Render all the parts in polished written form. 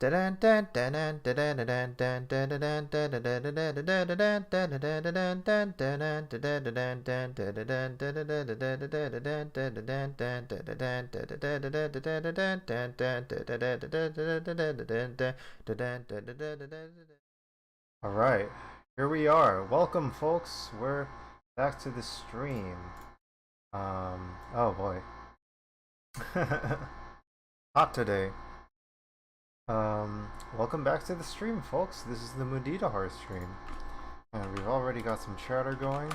All right, here we are. Welcome, folks. We're back to the stream. Oh boy, hot today. Welcome back to the stream, folks. This is the Muditaheart stream, and we've already got some chatter going.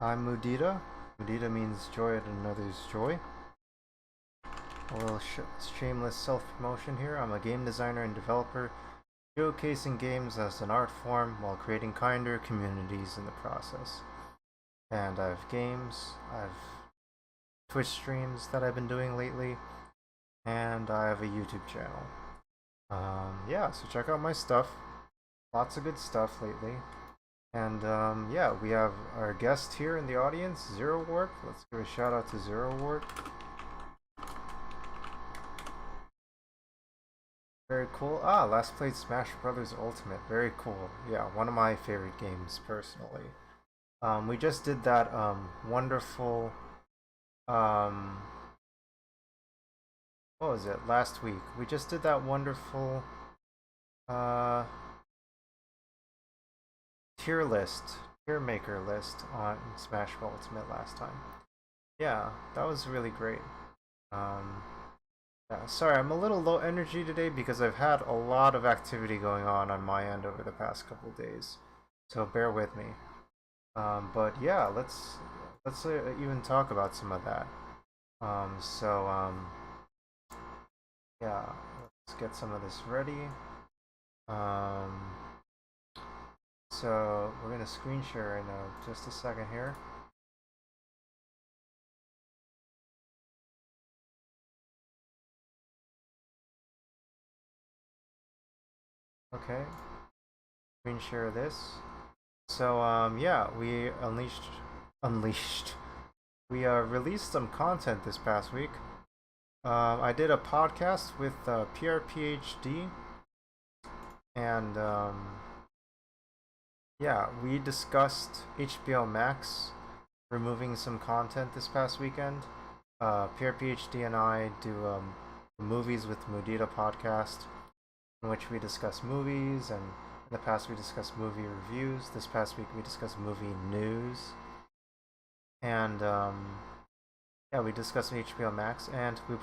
I'm Mudita. Mudita means joy at another's joy. A little shameless self-promotion here. I'm a game designer and developer, showcasing games as an art form while creating kinder communities in the process. And I have games, I've Twitch streams that I've been doing lately, and I have a YouTube channel. Yeah, so check out my stuff. Lots of good stuff lately. And yeah, we have our guest here in the audience, Zero Warp. Let's give a shout out to Zero Warp. Very cool. Last played Smash Brothers Ultimate. Very cool. Yeah, one of my favorite games personally. We just did that wonderful what was it? Last week. We just did that wonderful tier maker list on Smash Bros. Ultimate last time. Yeah, that was really great. Yeah, sorry, I'm a little low energy today because I've had a lot of activity going on my end over the past couple days, so bear with me. But yeah, let's even talk about some of that. Yeah, let's get some of this ready. So we're gonna screen share in just a second here. Okay, screen share this. So yeah, we unleashed. We released some content this past week. I did a podcast with PRpHD, and yeah, we discussed HBO Max removing some content this past weekend. PRpHD and I do Movies with Mudita podcast, in which we discuss movies, and in the past we discussed movie reviews. This past week we discussed movie news, and yeah, we discussed HBO Max, and we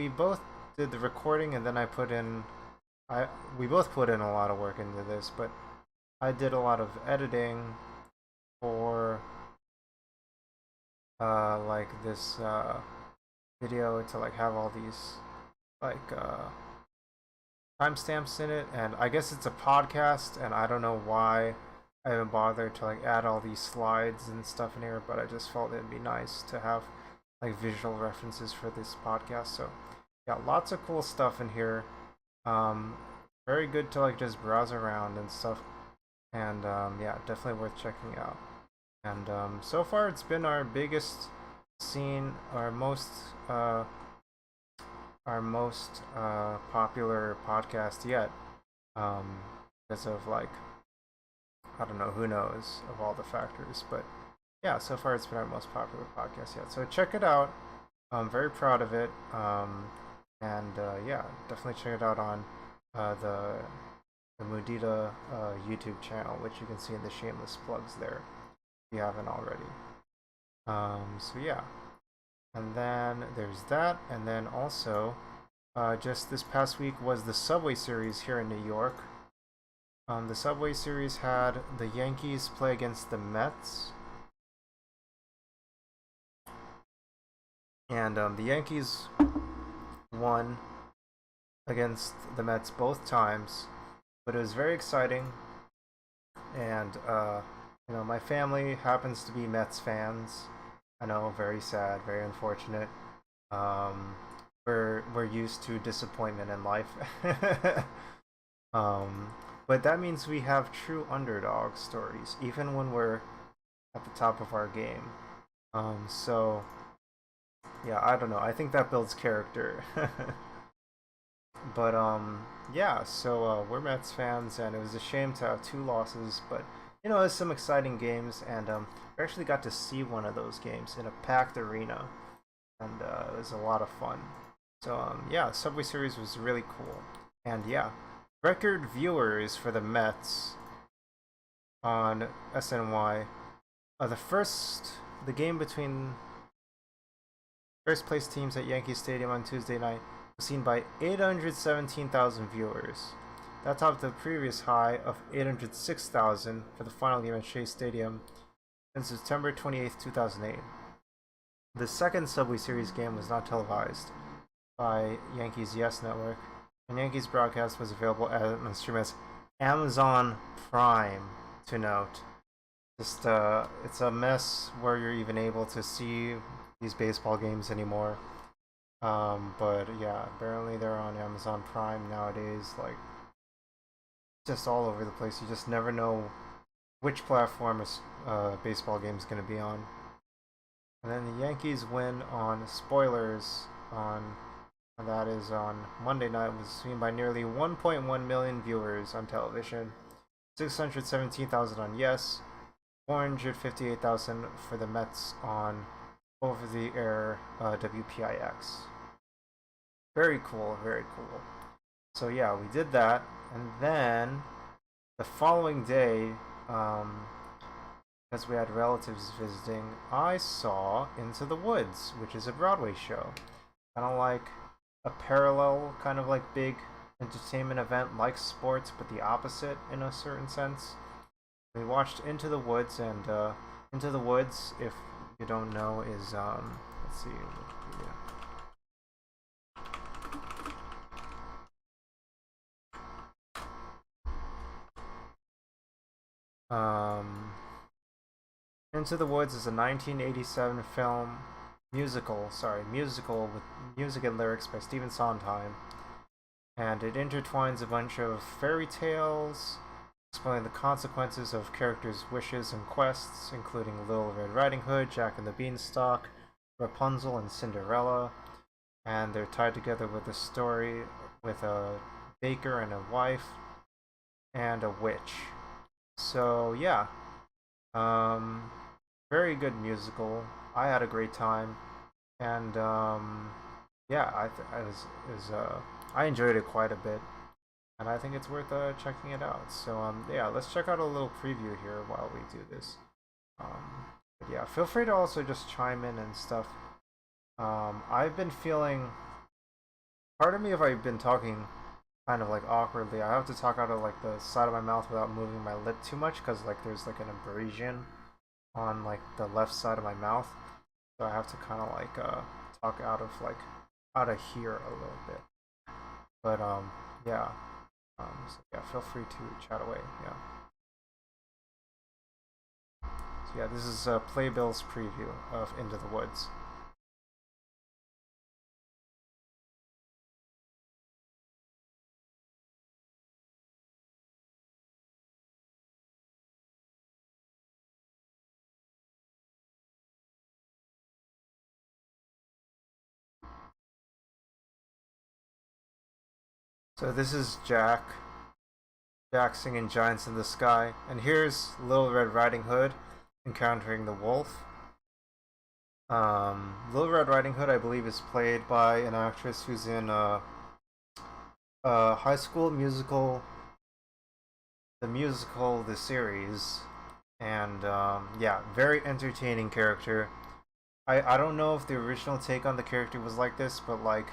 both did the recording, and then we both put in a lot of work into this, but I did a lot of editing for like this video to like have all these like timestamps in it, and I guess it's a podcast, and I don't know why I haven't bothered to like add all these slides and stuff in here, but I just felt it'd be nice to have like visual references for this podcast. So yeah, lots of cool stuff in here. Very good to like just browse around and stuff, and yeah, definitely worth checking out. And so far it's been our biggest scene, our most popular podcast yet, because of like, I don't know, who knows of all the factors, but yeah, so far it's been our most popular podcast yet. So check it out. I'm very proud of it. And yeah, definitely check it out on the Mudita YouTube channel, which you can see in the shameless plugs there if you haven't already. So yeah, and then there's that, and then also just this past week was the Subway Series here in New York. The Subway Series had the Yankees play against the Mets, and the Yankees won against the Mets both times, but it was very exciting. And you know, my family happens to be Mets fans. I know, very sad, very unfortunate. We're used to disappointment in life. But that means we have true underdog stories, even when we're at the top of our game. So yeah, I don't know. I think that builds character. But yeah. So we're Mets fans, and it was a shame to have two losses. But you know, it's some exciting games, and we actually got to see one of those games in a packed arena, and it was a lot of fun. So yeah, Subway Series was really cool, and yeah, record viewers for the Mets on SNY. The game between first place teams at Yankee Stadium on Tuesday night was seen by 817,000 viewers. That topped the previous high of 806,000 for the final game at Shea Stadium in September 28, 2008. The second Subway Series game was not televised by Yankees Yes Network, and Yankees broadcast was available on stream as Amazon Prime, to note. Just it's a mess where you're even able to see these baseball games anymore. But yeah, apparently they're on Amazon Prime nowadays. Like, just all over the place. You just never know which platform a baseball game is going to be on. And then the Yankees win on spoilers on that is on Monday night, was seen by nearly 1.1 million viewers on television, 617,000 on Yes, 458,000 for the Mets on over-the-air WPIX. Very cool, very cool. So yeah, we did that, and then the following day, because we had relatives visiting, I saw Into the Woods, which is a Broadway show. Kind of like a parallel, kind of like big entertainment event like sports, but the opposite in a certain sense. We watched Into the Woods, and Into the Woods, if you don't know, is let's see, Into the Woods is a 1987 musical with music and lyrics by Stephen Sondheim, and it intertwines a bunch of fairy tales, explaining the consequences of characters' wishes and quests, including Little Red Riding Hood, Jack and the Beanstalk, Rapunzel, and Cinderella, and they're tied together with a story with a baker and a wife and a witch. So yeah, very good musical. I had a great time, and yeah, I enjoyed it quite a bit, and I think it's worth checking it out. So yeah, let's check out a little preview here while we do this. But yeah, feel free to also just chime in and stuff. I've been feeling. Part of me, if I've been talking kind of like awkwardly, I have to talk out of like the side of my mouth without moving my lip too much, because like there's like an abrasion on like the left side of my mouth, so I have to kind of like talk out of here a little bit. But yeah, so yeah, feel free to chat away. Yeah. So yeah, this is Playbill's preview of Into the Woods. So this is Jack singing Giants in the Sky, and here's Little Red Riding Hood encountering the wolf. Little Red Riding Hood, I believe, is played by an actress who's in High School Musical, the series, and yeah, very entertaining character. I don't know if the original take on the character was like this, but like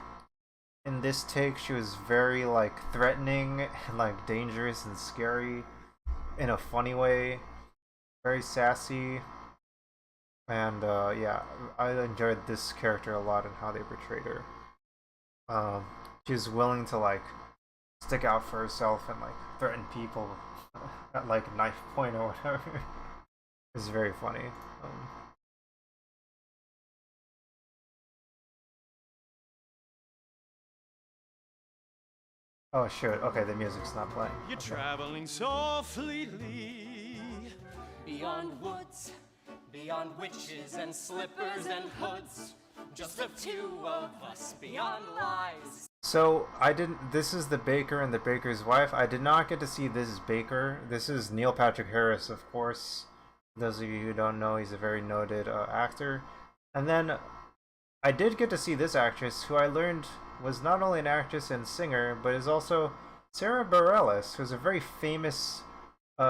in this take, she was very like threatening and like dangerous and scary in a funny way, very sassy, and yeah, I enjoyed this character a lot and how they portrayed her. Um, she was willing to like stick out for herself and like threaten people at like knife point or whatever. It's very funny. Um, oh shit! Okay, the music's not playing. You're Okay. traveling so fleetly. Beyond woods, beyond witches and slippers and hoods. Just the two of us beyond lies. So I didn't. This is the baker and the baker's wife. I did not get to see this baker. This is Neil Patrick Harris, of course. Those of you who don't know, he's a very noted actor. And then I did get to see this actress, who I learned was not only an actress and singer, but is also Sarah Bareilles, who's a very famous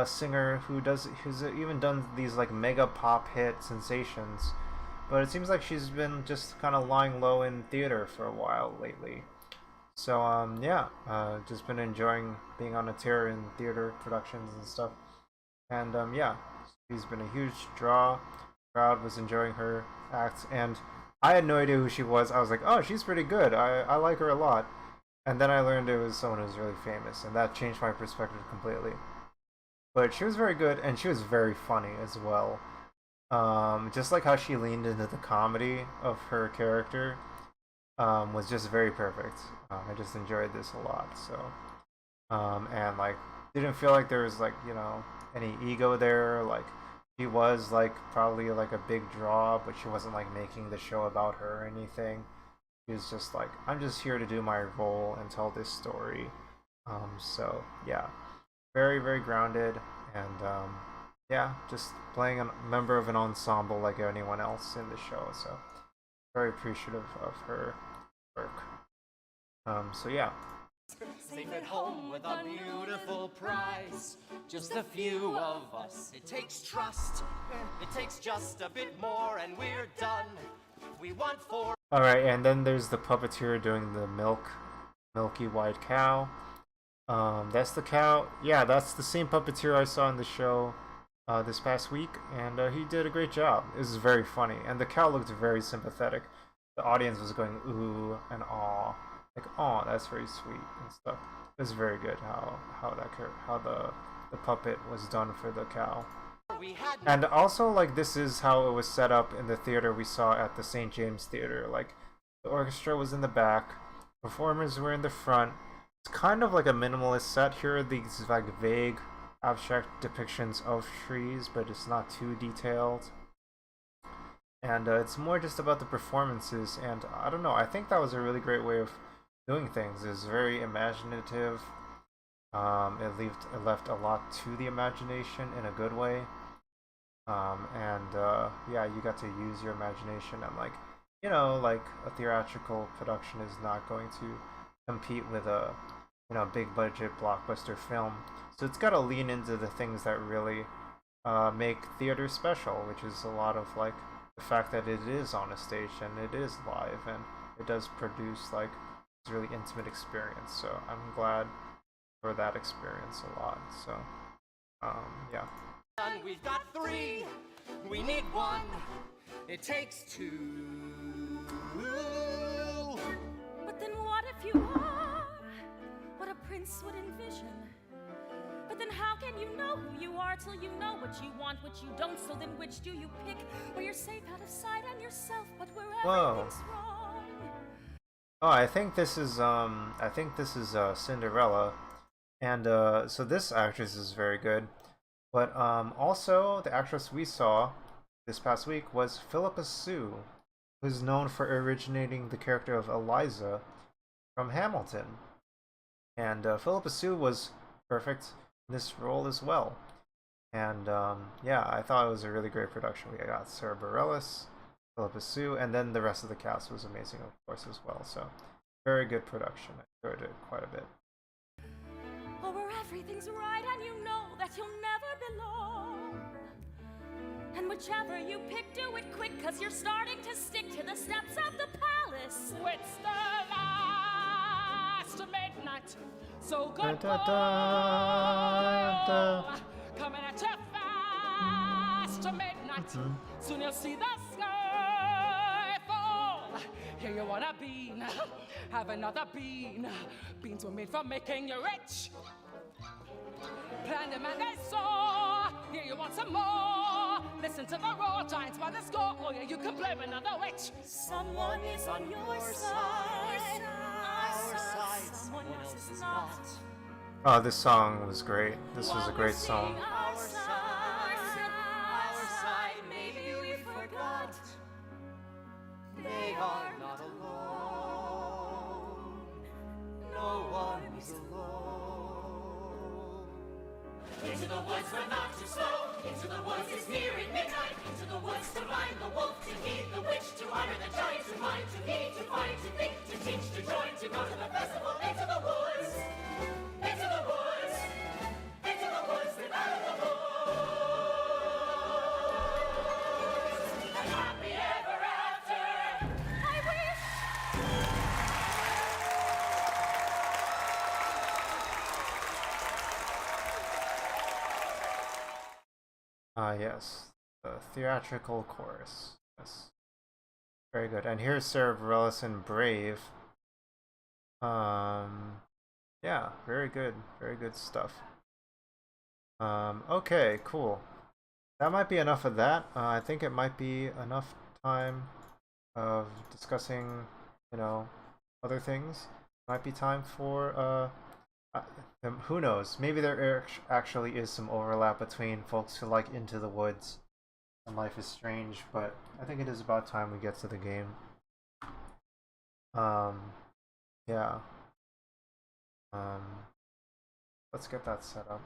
singer who's even done these like mega pop hit sensations. But it seems like she's been just kind of lying low in theater for a while lately. So yeah, just been enjoying being on a tear in theater productions and stuff. And yeah, she's been a huge draw. Crowd was enjoying her act, and I had no idea who she was. I was like, oh, she's pretty good. I like her a lot. And then I learned it was someone who's really famous, and that changed my perspective completely. But she was very good, and she was very funny as well. Just like how she leaned into the comedy of her character, was just very perfect. I just enjoyed this a lot. So, and like, didn't feel like there was like any ego there. Like, she was like probably like a big draw, but she wasn't like making the show about her or anything. She was just like, I'm just here to do my role and tell this story. So yeah, very very grounded, and yeah, just playing a member of an ensemble like anyone else in the show. So very appreciative of her work. So yeah. Safe at home with a beautiful prize. Just a few of us. It takes trust. It takes just a bit more, and we're done. We want four. All right, and then there's the puppeteer doing the milky white cow. That's the cow. Yeah, that's the same puppeteer I saw in the show this past week, and he did a great job. It was very funny, and the cow looked very sympathetic. The audience was going ooh and aw, like aw, that's very sweet and stuff. It was very good how the puppet was done for the cow. And also, like, this is how it was set up in the theater we saw at the St. James Theater. Like, the orchestra was in the back, performers were in the front. It's kind of like a minimalist set. Here are these like vague, abstract depictions of trees, but it's not too detailed. And it's more just about the performances, and I don't know, I think that was a really great way of doing things. It's very imaginative. It left a lot to the imagination in a good way. And yeah, you got to use your imagination, and like, like a theatrical production is not going to compete with a big budget blockbuster film. So it's got to lean into the things that really make theater special, which is a lot of like the fact that it is on a stage and it is live, and it does produce like this really intimate experience. So I'm glad for that experience a lot. So yeah. We've got three. We need one. It takes two. But then what if you are what a prince would envision? But then how can you know who you are till you know what you want, what you don't? So then which do you pick? Where you're safe out of sight and yourself, but where everything's wrong? Oh, I think this is Cinderella, and so this actress is very good. But also the actress we saw this past week was Philippa Sue, who's known for originating the character of Eliza from Hamilton. And Philippa Sue was perfect in this role as well. And yeah, I thought it was a really great production. We got Sarah Bareilles, Philippa Sue, and then the rest of the cast was amazing, of course, as well. So very good production. I enjoyed it quite a bit. Or where everything's right and you know that you'll never belong. And whichever you pick, do it quick, 'cause you're starting to stick to the steps of the palace. It's the last midnight, so good boy, coming at you fast to midnight. Soon you'll see the sky fall. Here you want a bean, have another bean. Beans were made for making you rich. Plan them and they saw. Here you want some more. Listen to the roar, giants by the score. Oh yeah, you can blame another witch. Someone is on your side. Our side. Someone else is not. Oh, this song was great. This was a great song. Our side, maybe we forgot. They are not alone. Into the woods, but not too slow. Into the woods is nearing midnight. Into the woods to find the wolf, to heed the witch, to honor the giant, to mind, to heed, to find, to think, to teach, to join, to go to the festival. Into the woods. Into the woods. Into the woods, live out of the woods. And happy ever after. I wish. Yes. The theatrical chorus. Yes. Very good. And here's Sarah Bareilles in Brave. Yeah, very good. Very good stuff. Okay, cool. That might be enough of that. I think it might be enough time of discussing, you know, other things. Might be time for, who knows? Maybe there actually is some overlap between folks who like Into the Woods and Life is Strange, but I think it is about time we get to the game. Yeah. Let's get that set up.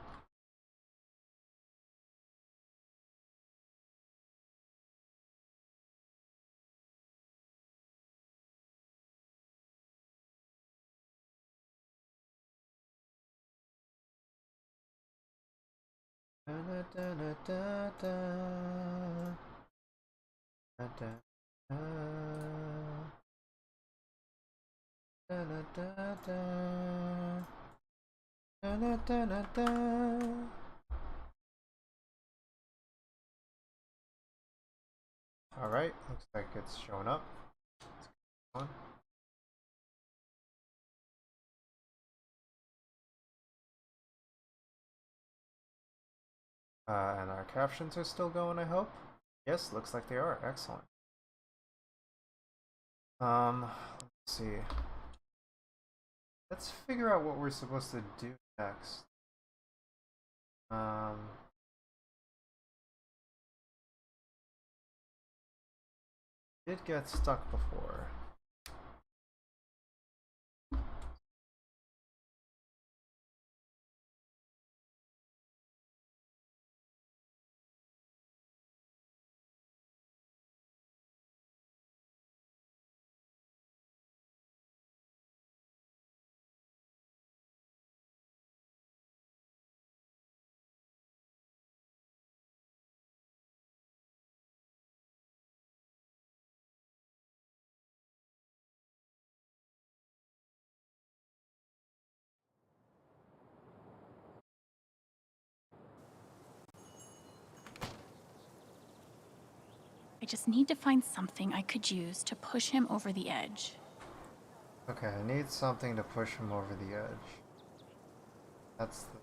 Alright, looks like it's showing up. And our captions are still going, I hope? Yes, looks like they are. Excellent. Let's see. Let's figure out what we're supposed to do next. Did get stuck before. I just need to find something I could use to push him over the edge. Okay, I need something to push him over the edge. That's the...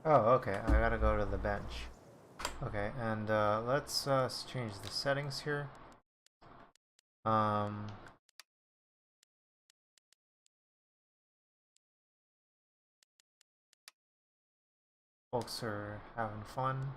Oh, okay, I gotta go to the bench. Okay, and let's change the settings here. Folks are having fun.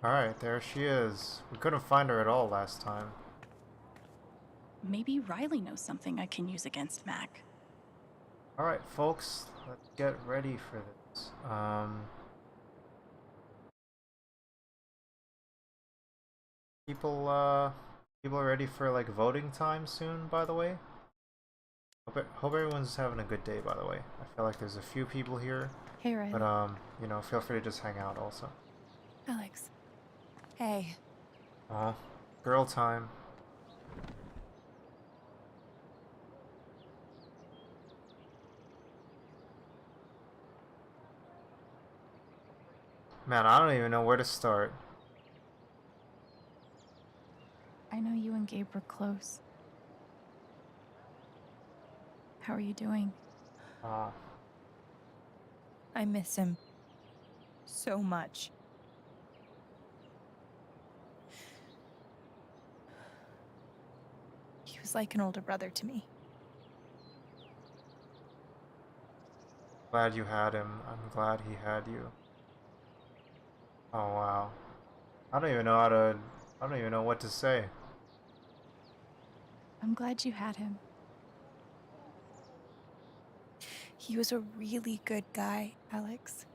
Alright, there she is. We couldn't find her at all last time. Maybe Riley knows something I can use against Mac. Alright, folks, let's get ready for this. People are ready for like voting time soon, by the way. Hope everyone's having a good day, by the way. I feel like there's a few people here. Hey, Riley. But, you know, feel free to just hang out also. Alex. Hey. Aw, girl time. Man, I don't even know where to start. I know you and Gabe were close. How are you doing? I miss him so much. He was like an older brother to me. Glad you had him. I'm glad he had you. Oh wow. I don't even know what to say. I'm glad you had him. He was a really good guy, Alex.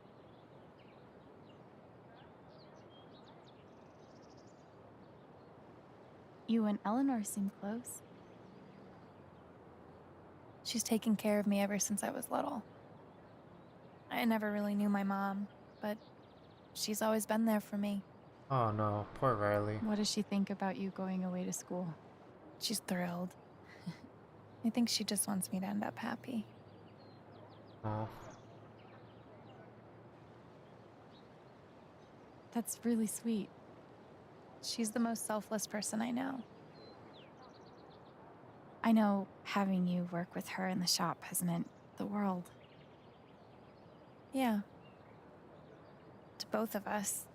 You and Eleanor seem close. She's taken care of me ever since I was little. I never really knew my mom, but she's always been there for me. Oh no, poor Riley. What does she think about you going away to school? She's thrilled. I think she just wants me to end up happy. Oh. That's really sweet. She's the most selfless person I know. I know having you work with her in the shop has meant the world. Yeah. To both of us.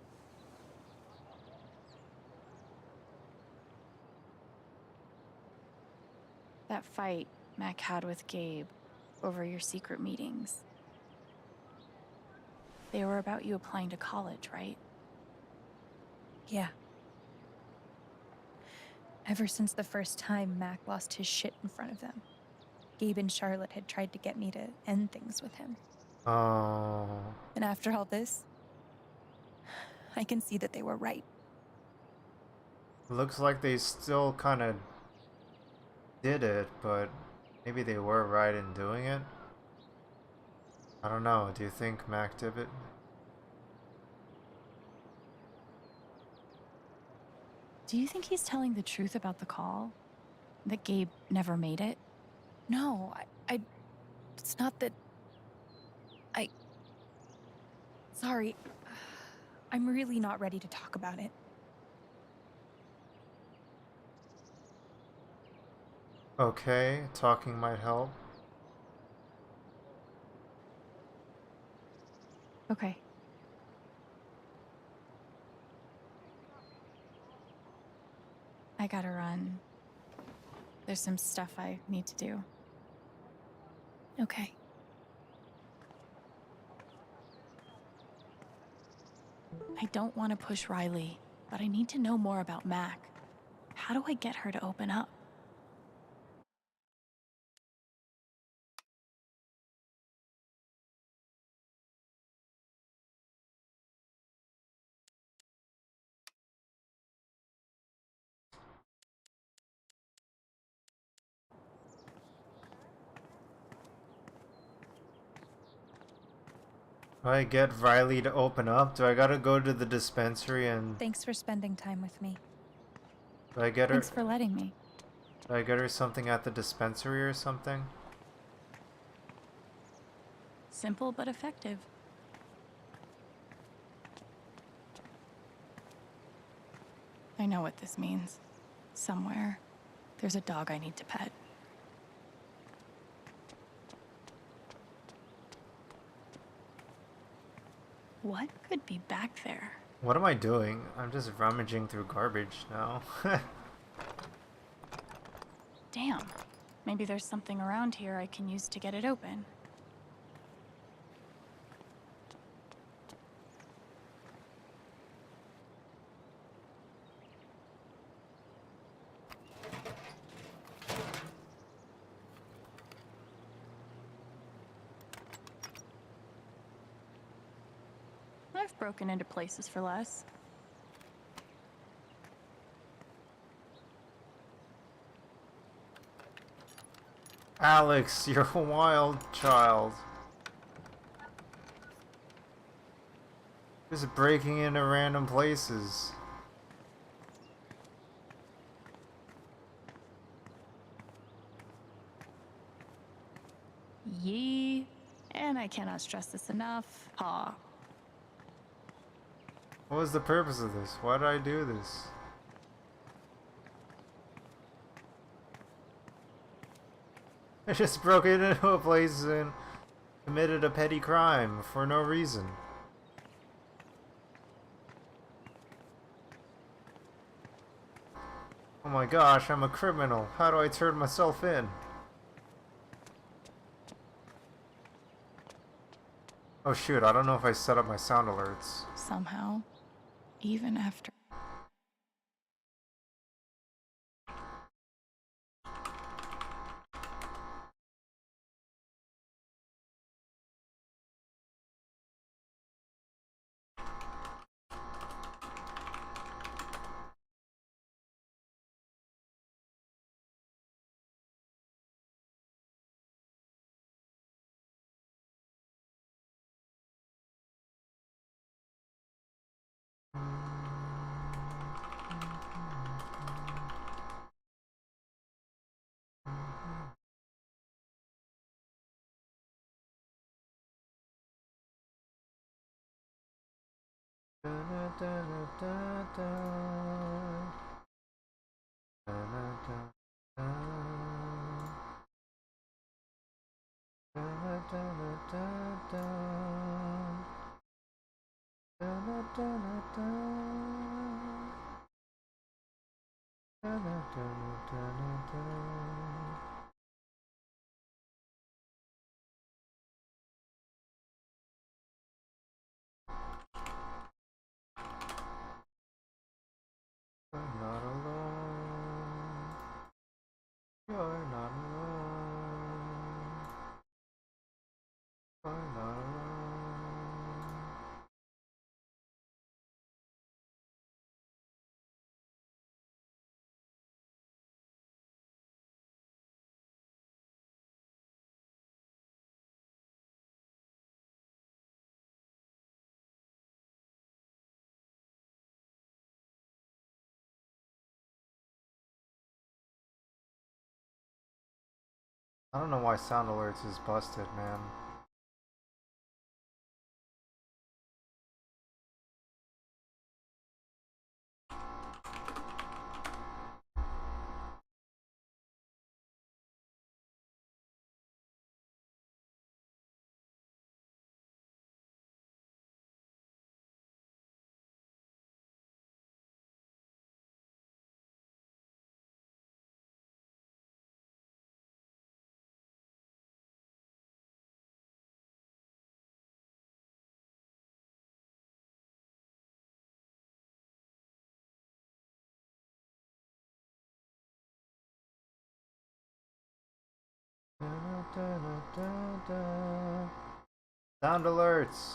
That fight Mac had with Gabe over your secret meetings. They were about you applying to college, right? Yeah. Ever since the first time Mac lost his shit in front of them, Gabe and Charlotte had tried to get me to end things with him. Oh. And after all this, I can see that they were right. Looks like they still kind of did it, but maybe they were right in doing it. I don't know. Do you think Mac did it? Do you think he's telling the truth about the call? That Gabe never made it? No, it's not that... Sorry. I'm really not ready to talk about it. Okay, talking might help. Okay. I gotta run. There's some stuff I need to do. Okay. I don't want to push Riley, but I need to know more about Mac. How do I get her to open up? Do I get Riley to open up? Do I gotta go to the dispensary and... Thanks for spending time with me. Do I get her... Thanks for letting me. Do I get her something at the dispensary or something? Simple but effective. I know what this means. Somewhere, there's a dog I need to pet. What could be back there? What am I doing? I'm just rummaging through garbage now. Damn. Maybe there's something around here I can use to get it open. I've broken into places for less. Alex, you're a wild child. Just breaking into random places. Yee. And I cannot stress this enough. Ha. What was the purpose of this? Why did I do this? I just broke into a place and committed a petty crime for no reason. Oh my gosh, I'm a criminal. How do I turn myself in? Oh shoot, I don't know if I set up my sound alerts. Somehow. Even after. You're not alone. You're not alone. You're not alone. I don't know why sound alerts is busted, man. Sound alerts.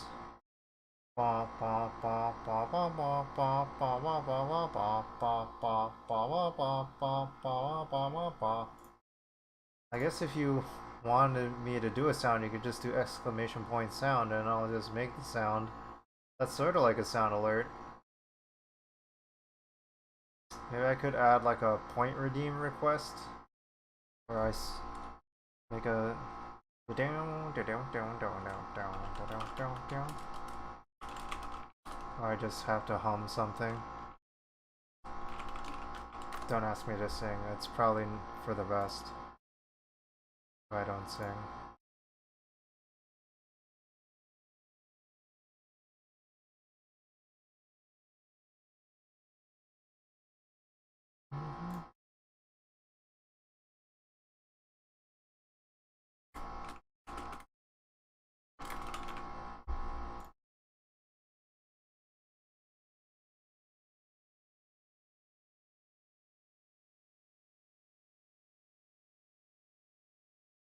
I guess if you wanted me to do a sound, you could just do exclamation point sound and I'll just make the sound. That's sort of like a sound alert. Maybe I could add like a point redeem request where I make a or I just have to hum something. Don't ask me to sing, it's probably for the best if I don't sing.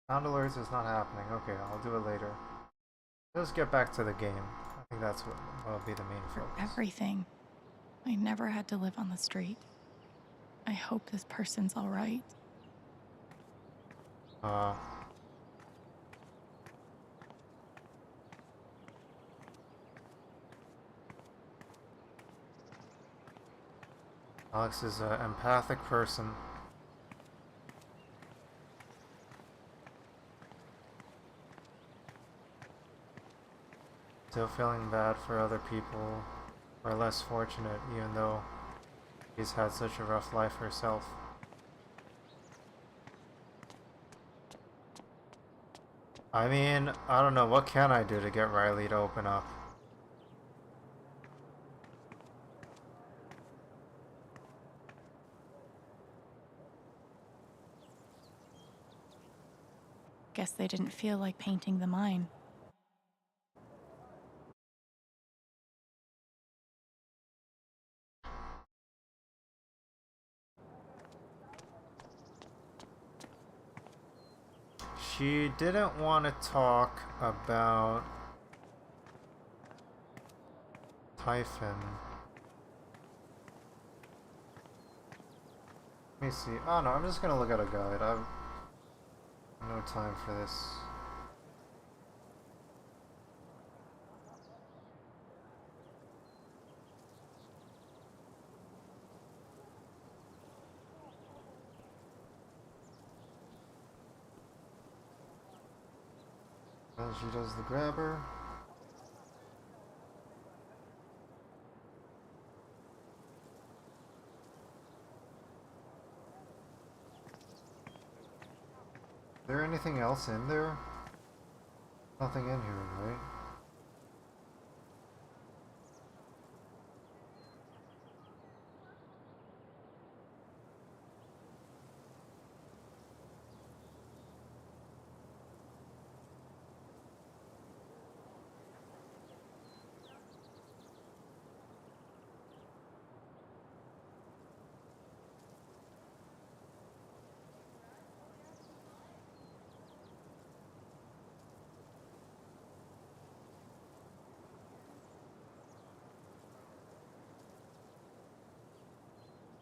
Sound alerts is not happening. Okay, I'll do it later. Let's get back to the game. I think that's what will be the main For focus. everything. I never had to live on the street. I hope this person's all right. Alex is an empathic person. Still feeling bad for other people who are less fortunate, even though she's had such a rough life herself. I mean, I don't know, what can I do to get Riley to open up? Guess they didn't feel like painting the mine. She didn't want to talk about Typhon. Let me see. Oh no, I'm just gonna look at a guide. I've no time for this. And she does the grabber. Is there anything else in there? Nothing in here, right?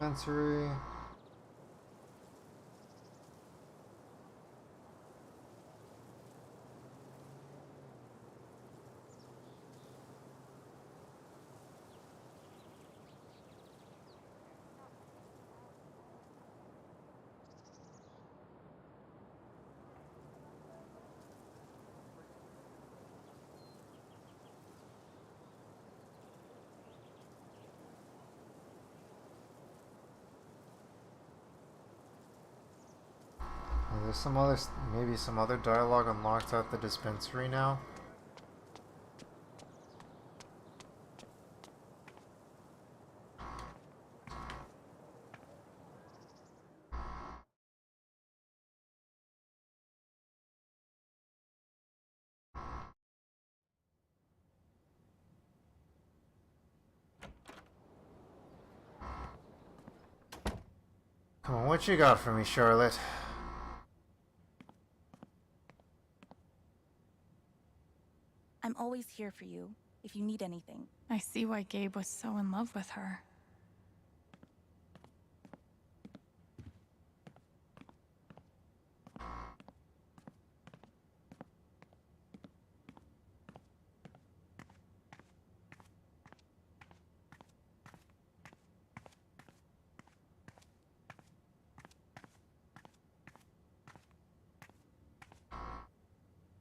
Dispensary. There's some other, maybe some other dialogue unlocked at the dispensary now. Come on, what you got for me, Charlotte? I'm always here for you, if you need anything. I see why Gabe was so in love with her.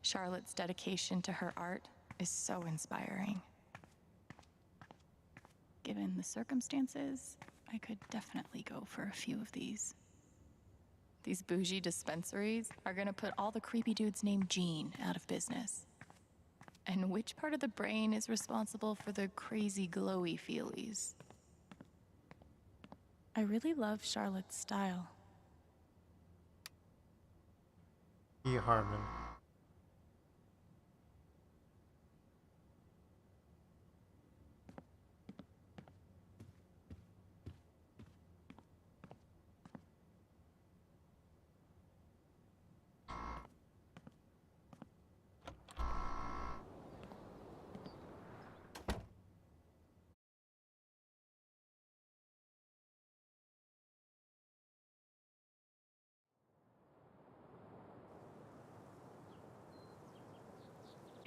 Charlotte's dedication to her art is so inspiring. Given the circumstances, I could definitely go for a few of these. These bougie dispensaries are gonna put all the creepy dudes named Gene out of business. And which part of the brain is responsible for the crazy glowy feelies? I really love Charlotte's style. E. Harmon.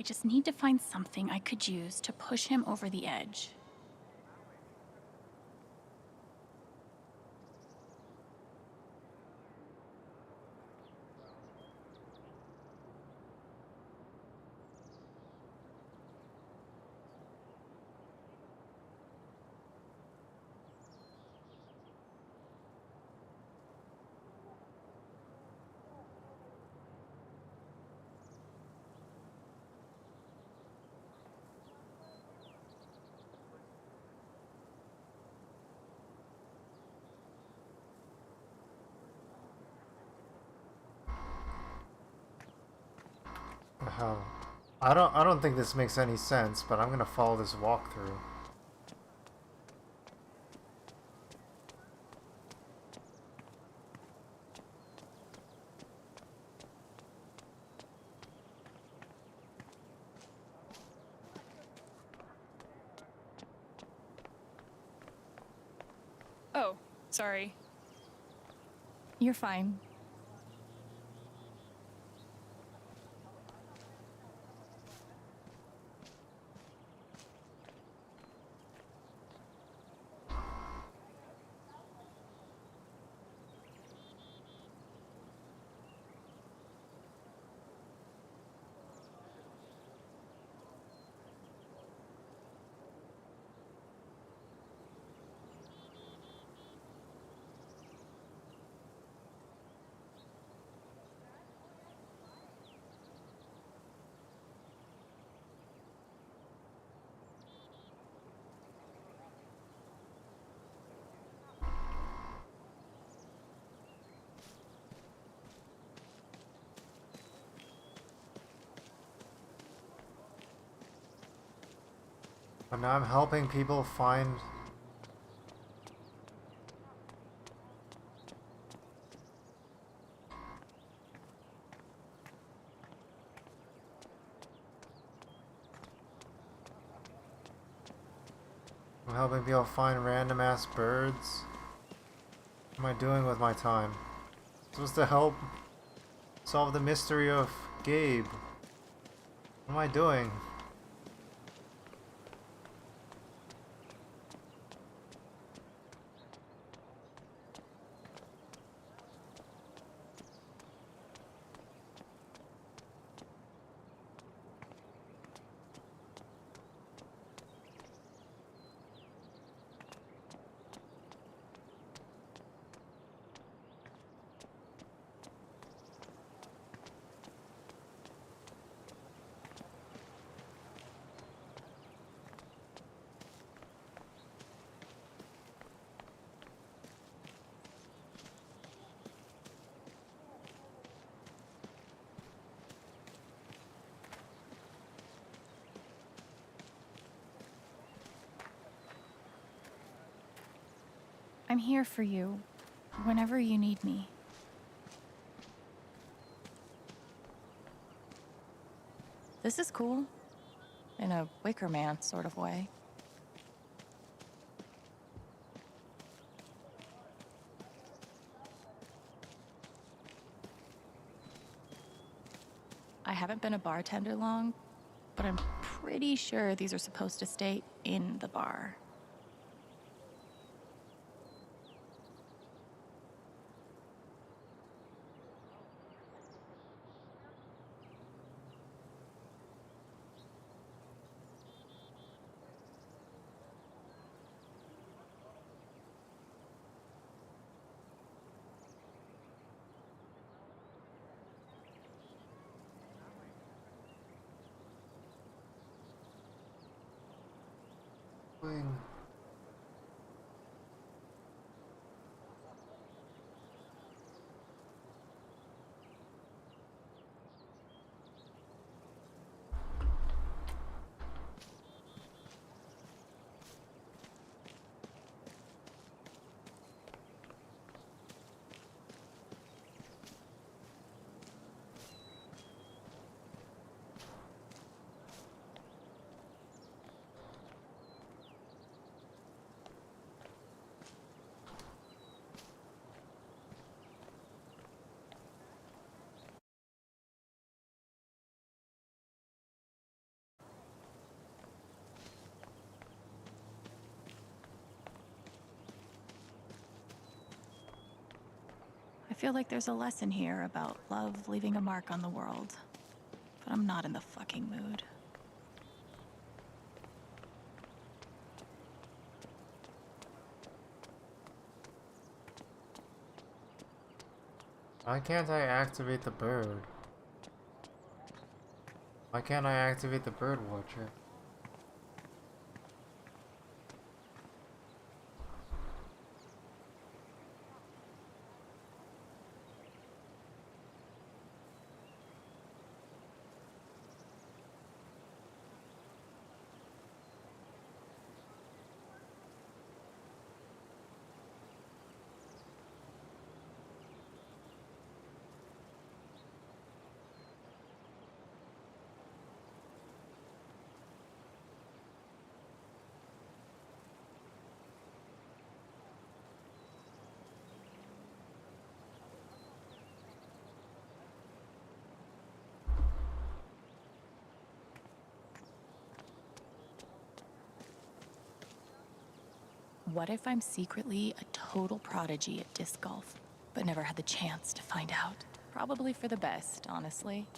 just need to find something I could use to push him over the edge. I don't think this makes any sense, but I'm gonna follow this walkthrough. Oh, sorry. You're fine. But now I'm helping people find... I'm helping people find random ass birds. What am I doing with my time? I'm supposed to help solve the mystery of Gabe. What am I doing? I'm here for you, whenever you need me. This is cool, in a Wicker Man sort of way. I haven't been a bartender long, but I'm pretty sure these are supposed to stay in the bar. I feel like there's a lesson here about love leaving a mark on the world. But I'm not in the fucking mood. Why can't I activate the bird? Why can't I activate the bird watcher? What if I'm secretly a total prodigy at disc golf, but never had the chance to find out? Probably for the best, honestly.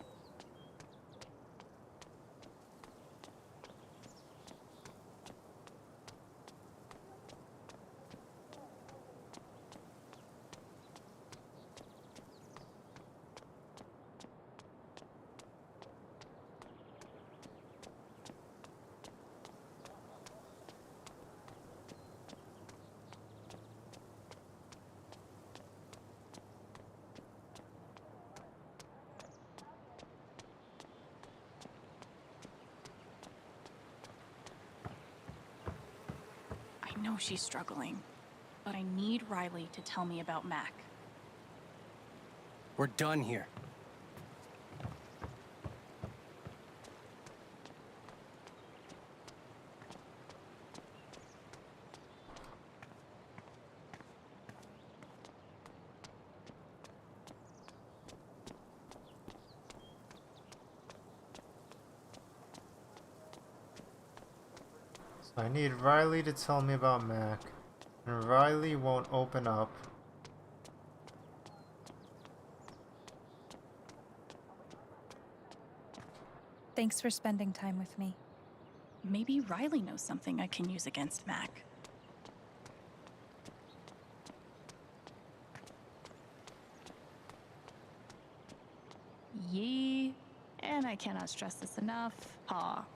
I know she's struggling, but I need Riley to tell me about Mac. We're done here. I need Riley to tell me about Mac. And Riley won't open up. Thanks for spending time with me. Maybe Riley knows something I can use against Mac. Yee. And I cannot stress this enough. Paw.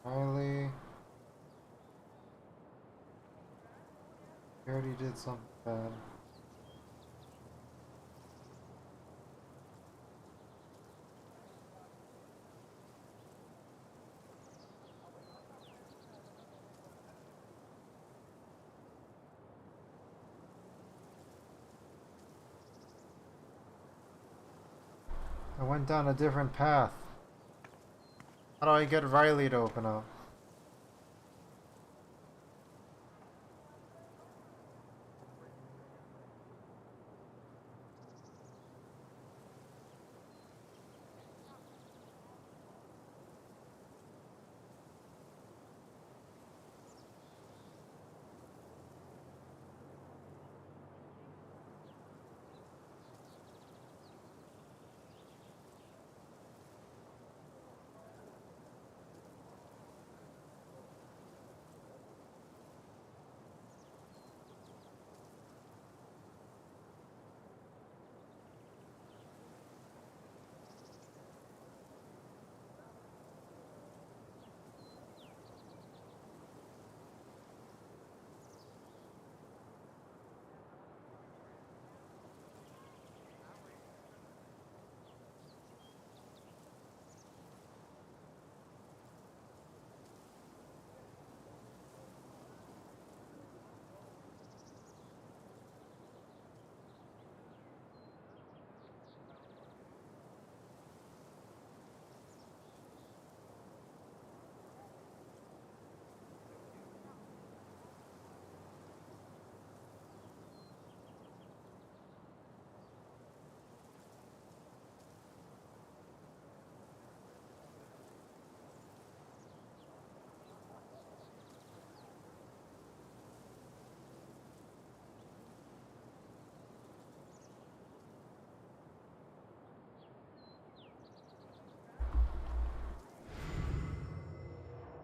Riley. You already did something bad. I went down a different path. How do I get Riley to open up?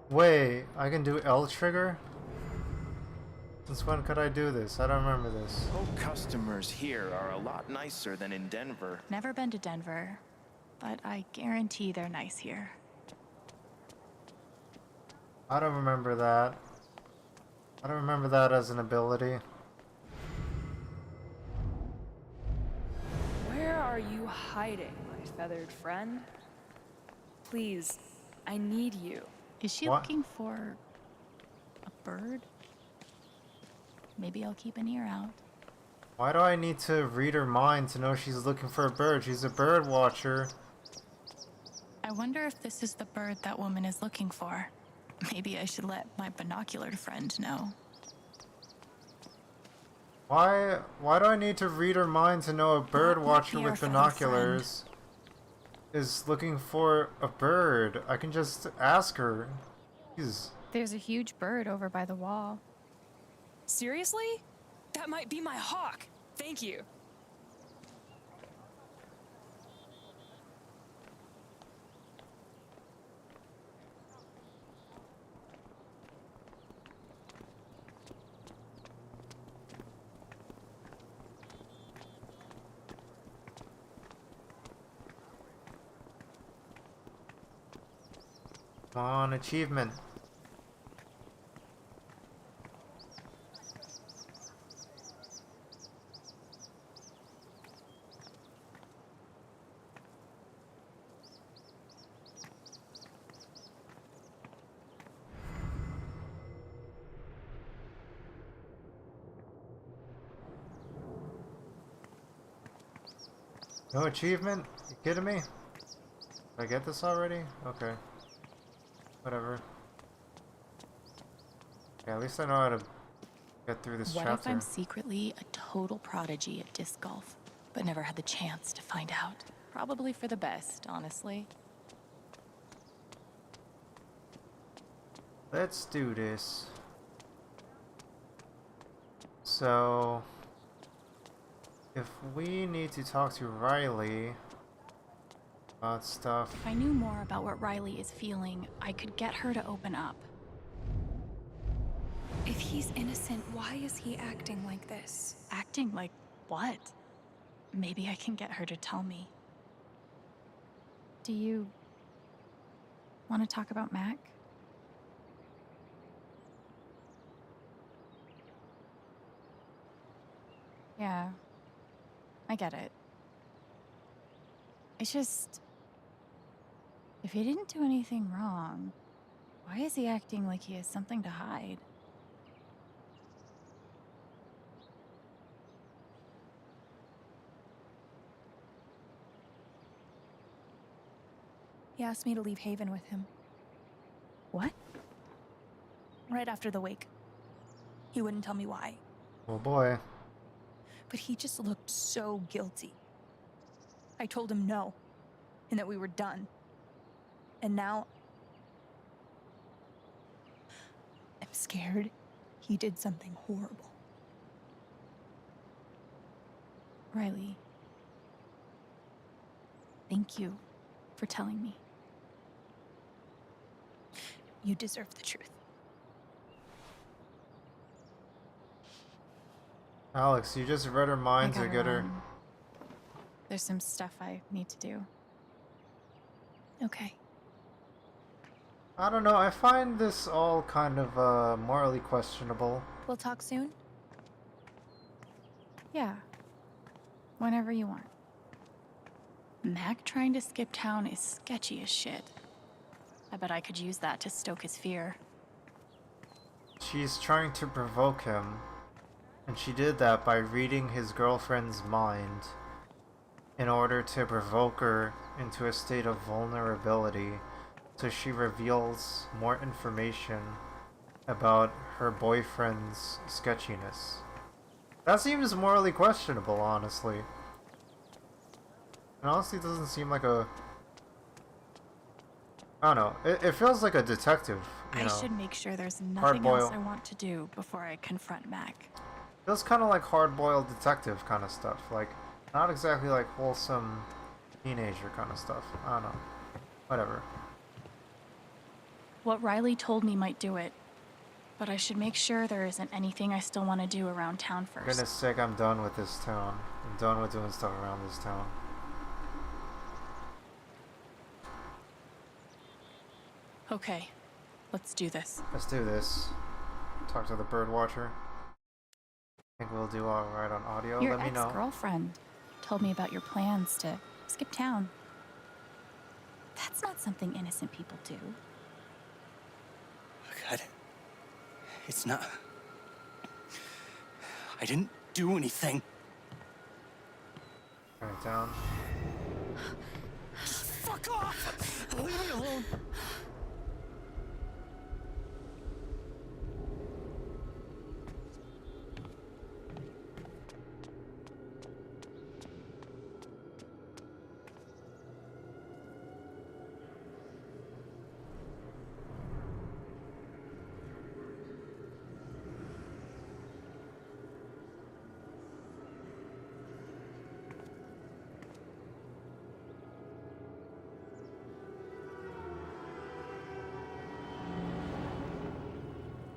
Wait, I can do L trigger? Since when could I do this? I don't remember this. Oh, customers here are a lot nicer than in Denver. Never been to Denver, but I guarantee they're nice here. I don't remember that. I don't remember that as an ability. Where are you hiding, my feathered friend? Please, I need you. Is she What? looking for a bird? Maybe I'll keep an ear out. Why do I need to read her mind to know she's looking for a bird? She's a bird watcher. I wonder if this is the bird that woman is looking for. Maybe I should let my binoculared friend know. Why do I need to read her mind to know a bird What might watcher be with our feathered binoculars is looking for a bird? I can just ask her. Jeez. There's a huge bird over by the wall. Seriously? That might be my hawk. Thank you. Come on, achievement. No achievement? You kidding me? Did I get this already? Okay. Whatever. Yeah, at least I know how to get through this What chapter. if I'm secretly a total prodigy at disc golf, but never had the chance to find out? Probably for the best, honestly. Let's do this. So, if we need to talk to Riley about stuff, If I knew more about what Riley is feeling, I could get her to open up. If he's innocent, why is he acting like this? Acting like what? Maybe I can get her to tell me. Do you want to talk about Mac? Yeah, I get it. It's just, if he didn't do anything wrong, why is he acting like he has something to hide? He asked me to leave Haven with him. What? Right after the wake. He wouldn't tell me why. Oh boy. But he just looked so guilty. I told him no, and that we were done. And now... I'm scared he did something horrible. Riley, thank you for telling me. You deserve the truth. Alex, you just read her mind to get her. There's some stuff I need to do. Okay. I don't know, I find this all kind of morally questionable. We'll talk soon? Yeah. Whenever you want. Mac trying to skip town is sketchy as shit. I bet I could use that to stoke his fear. She's trying to provoke him, and she did that by reading his girlfriend's mind in order to provoke her into a state of vulnerability, so she reveals more information about her boyfriend's sketchiness. That seems morally questionable, honestly. It honestly doesn't seem like a... I don't know. It feels like a detective, you know. I should make sure there's nothing else I want to do before I confront Mac. Feels kind of like hard-boiled detective kind of stuff. Like, not exactly like wholesome teenager kind of stuff. I don't know. Whatever. What Riley told me might do it, but I should make sure there isn't anything I still want to do around town first. For goodness sake, I'm done with this town. I'm done with doing stuff around this town. Okay, let's do this. Let's do this. Talk to the bird watcher. Think we'll do alright on audio? Your Let me know. ex-girlfriend told me about your plans to skip town. That's not something innocent people do. God. It's not... I didn't do anything. Turn it down. Fuck off! Leave me alone!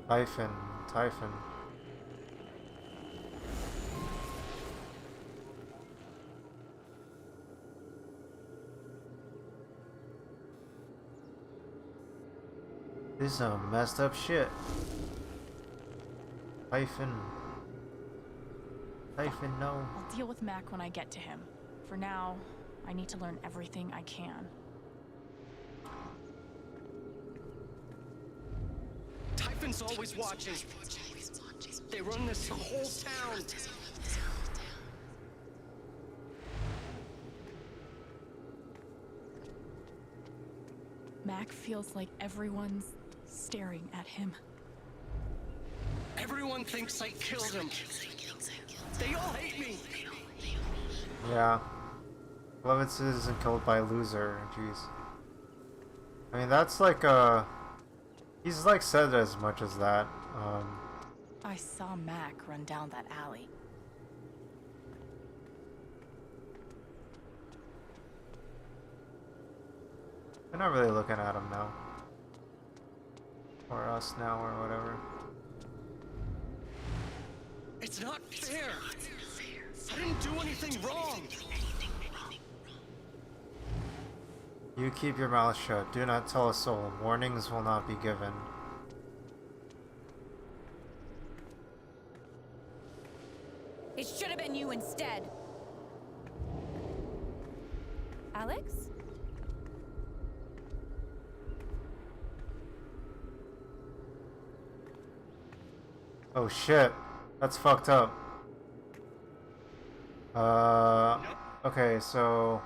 Typhon. This is some messed up shit. Typhon, no. I'll deal with Mac when I get to him. For now, I need to learn everything I can. Typhon's always watching. They run this whole town. Mac feels like everyone's staring at him. Everyone thinks I killed him. They all hate me. Yeah. Beloved citizen killed by loser. Jeez. I mean, that's like he's like said as much as that. I saw Mac run down that alley. They're not really looking at him now. Or us now, or whatever. It's not fair. I didn't do anything wrong. You keep your mouth shut. Do not tell a soul. Warnings will not be given. It should have been you instead. Alex? Oh shit. That's fucked up. Okay, so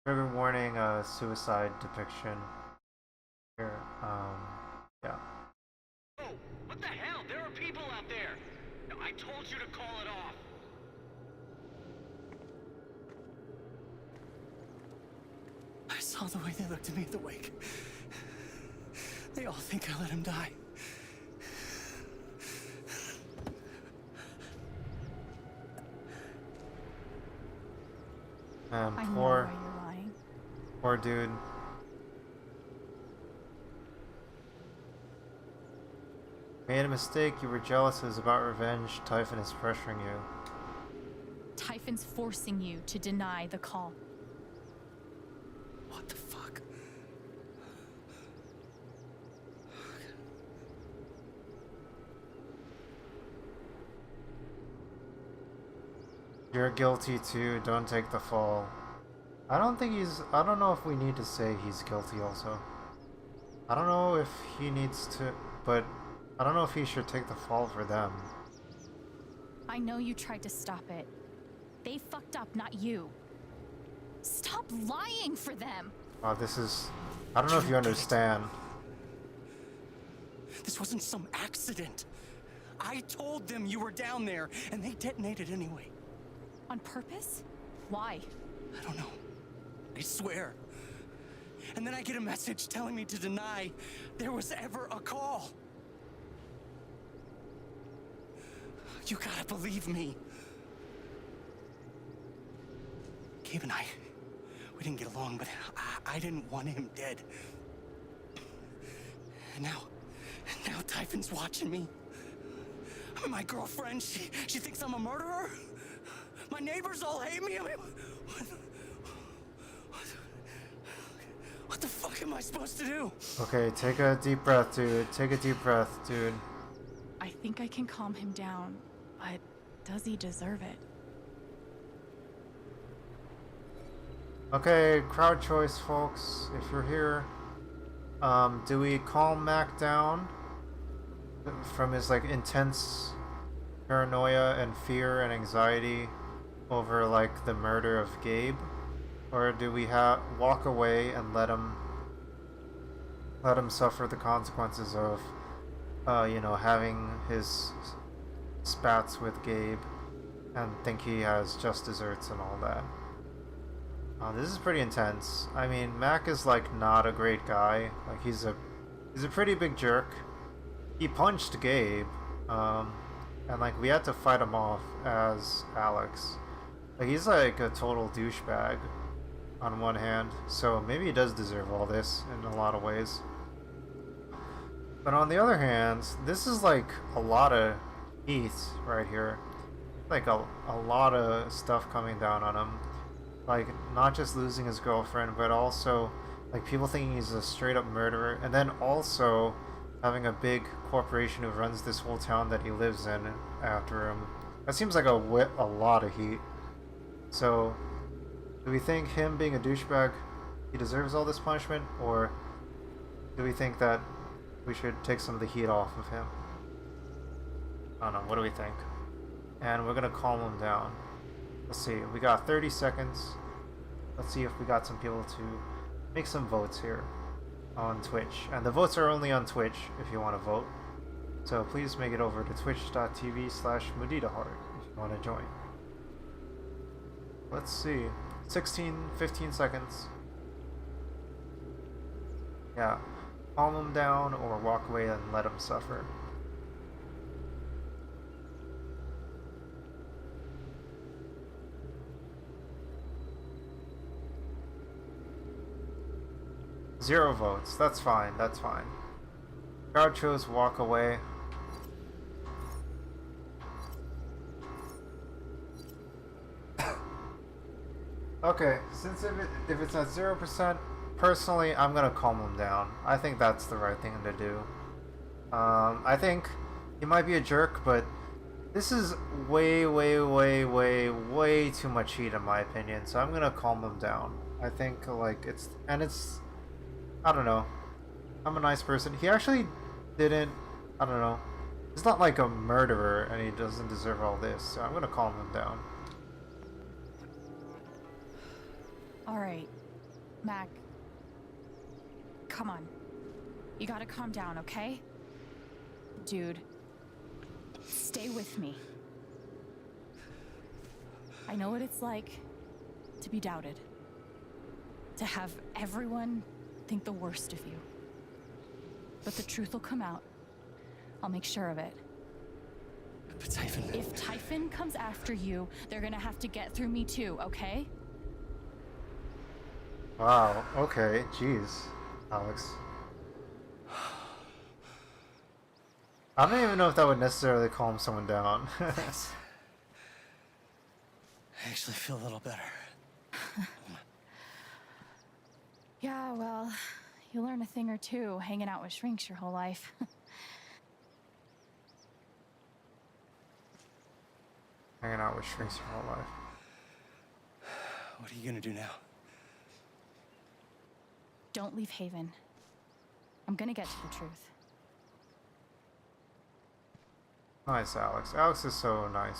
trigger warning, suicide depiction. Here, yeah. Oh, what the hell? There are people out there! No, I told you to call it off! I saw the way they looked at me at the wake. They all think I let him die. I know Poor, why you're lying. poor dude. Made a mistake, you were jealous, it was about revenge. Typhon is pressuring you. Typhon's forcing you to deny the call. What the fuck? You're guilty too, don't take the fall. I don't know if we need to say he's guilty also. I don't know if he needs to, but I don't know if he should take the fall for them. I know you tried to stop it. They fucked up, not you. Stop lying for them! I don't know if you understand. This wasn't some accident. I told them you were down there, and they detonated anyway. On purpose? Why? I don't know. I swear. And then I get a message telling me to deny there was ever a call. You gotta believe me. Gabe and we didn't get along, but I didn't want him dead. And now Typhon's watching me. My girlfriend, she thinks I'm a murderer. My neighbors all hate me. I mean, what the fuck am I supposed to do? Okay, take a deep breath, dude. Take a deep breath, dude. I think I can calm him down, but does he deserve it? Okay, crowd choice, folks. If you're here, do we calm Mac down from his like intense paranoia and fear and anxiety over like the murder of Gabe, or do we walk away and let him suffer the consequences of having his spats with Gabe and think he has just desserts and all that? This is pretty intense. I mean, Mac is like not a great guy. Like he's a pretty big jerk. He punched Gabe, and like we had to fight him off as Alex. Like he's like a total douchebag on one hand, so maybe he does deserve all this in a lot of ways. But on the other hand, this is like a lot of heat right here. Like a lot of stuff coming down on him. Like not just losing his girlfriend, but also like people thinking he's a straight up murderer, and then also having a big corporation who runs this whole town that he lives in after him. That seems like a lot of heat. So, do we think him being a douchebag, he deserves all this punishment, or do we think that we should take some of the heat off of him? I don't know, what do we think? And we're gonna calm him down. Let's see, we got 30 seconds. Let's see if we got some people to make some votes here on Twitch. And the votes are only on Twitch if you want to vote. So please make it over to twitch.tv/Muditaheart if you want to join. Let's see, 15 seconds. Yeah, calm him down or walk away and let him suffer. Zero votes. That's fine. That's fine. Crowd chose walk away. Okay, since if it's at 0%, personally, I'm gonna calm him down. I think that's the right thing to do. I think he might be a jerk, but this is way too much heat in my opinion. So I'm gonna calm him down. I think like it's. I don't know. I'm a nice person. He actually didn't. I don't know. He's not like a murderer, and he doesn't deserve all this. So I'm gonna calm him down. All right, Mac. Come on. You gotta calm down, okay? Dude, stay with me. I know what it's like to be doubted. To have everyone think the worst of you. But the truth will come out. I'll make sure of it. But Typhon... If Typhon comes after you, they're gonna have to get through me too, okay? Wow, okay, jeez, Alex. I don't even know if that would necessarily calm someone down. Thanks. I actually feel a little better. Yeah, well, you learn a thing or two hanging out with shrinks your whole life. Hanging out with shrinks your whole life. What are you gonna do now? Don't leave Haven. I'm gonna get to the truth. Nice, Alex. Alex is so nice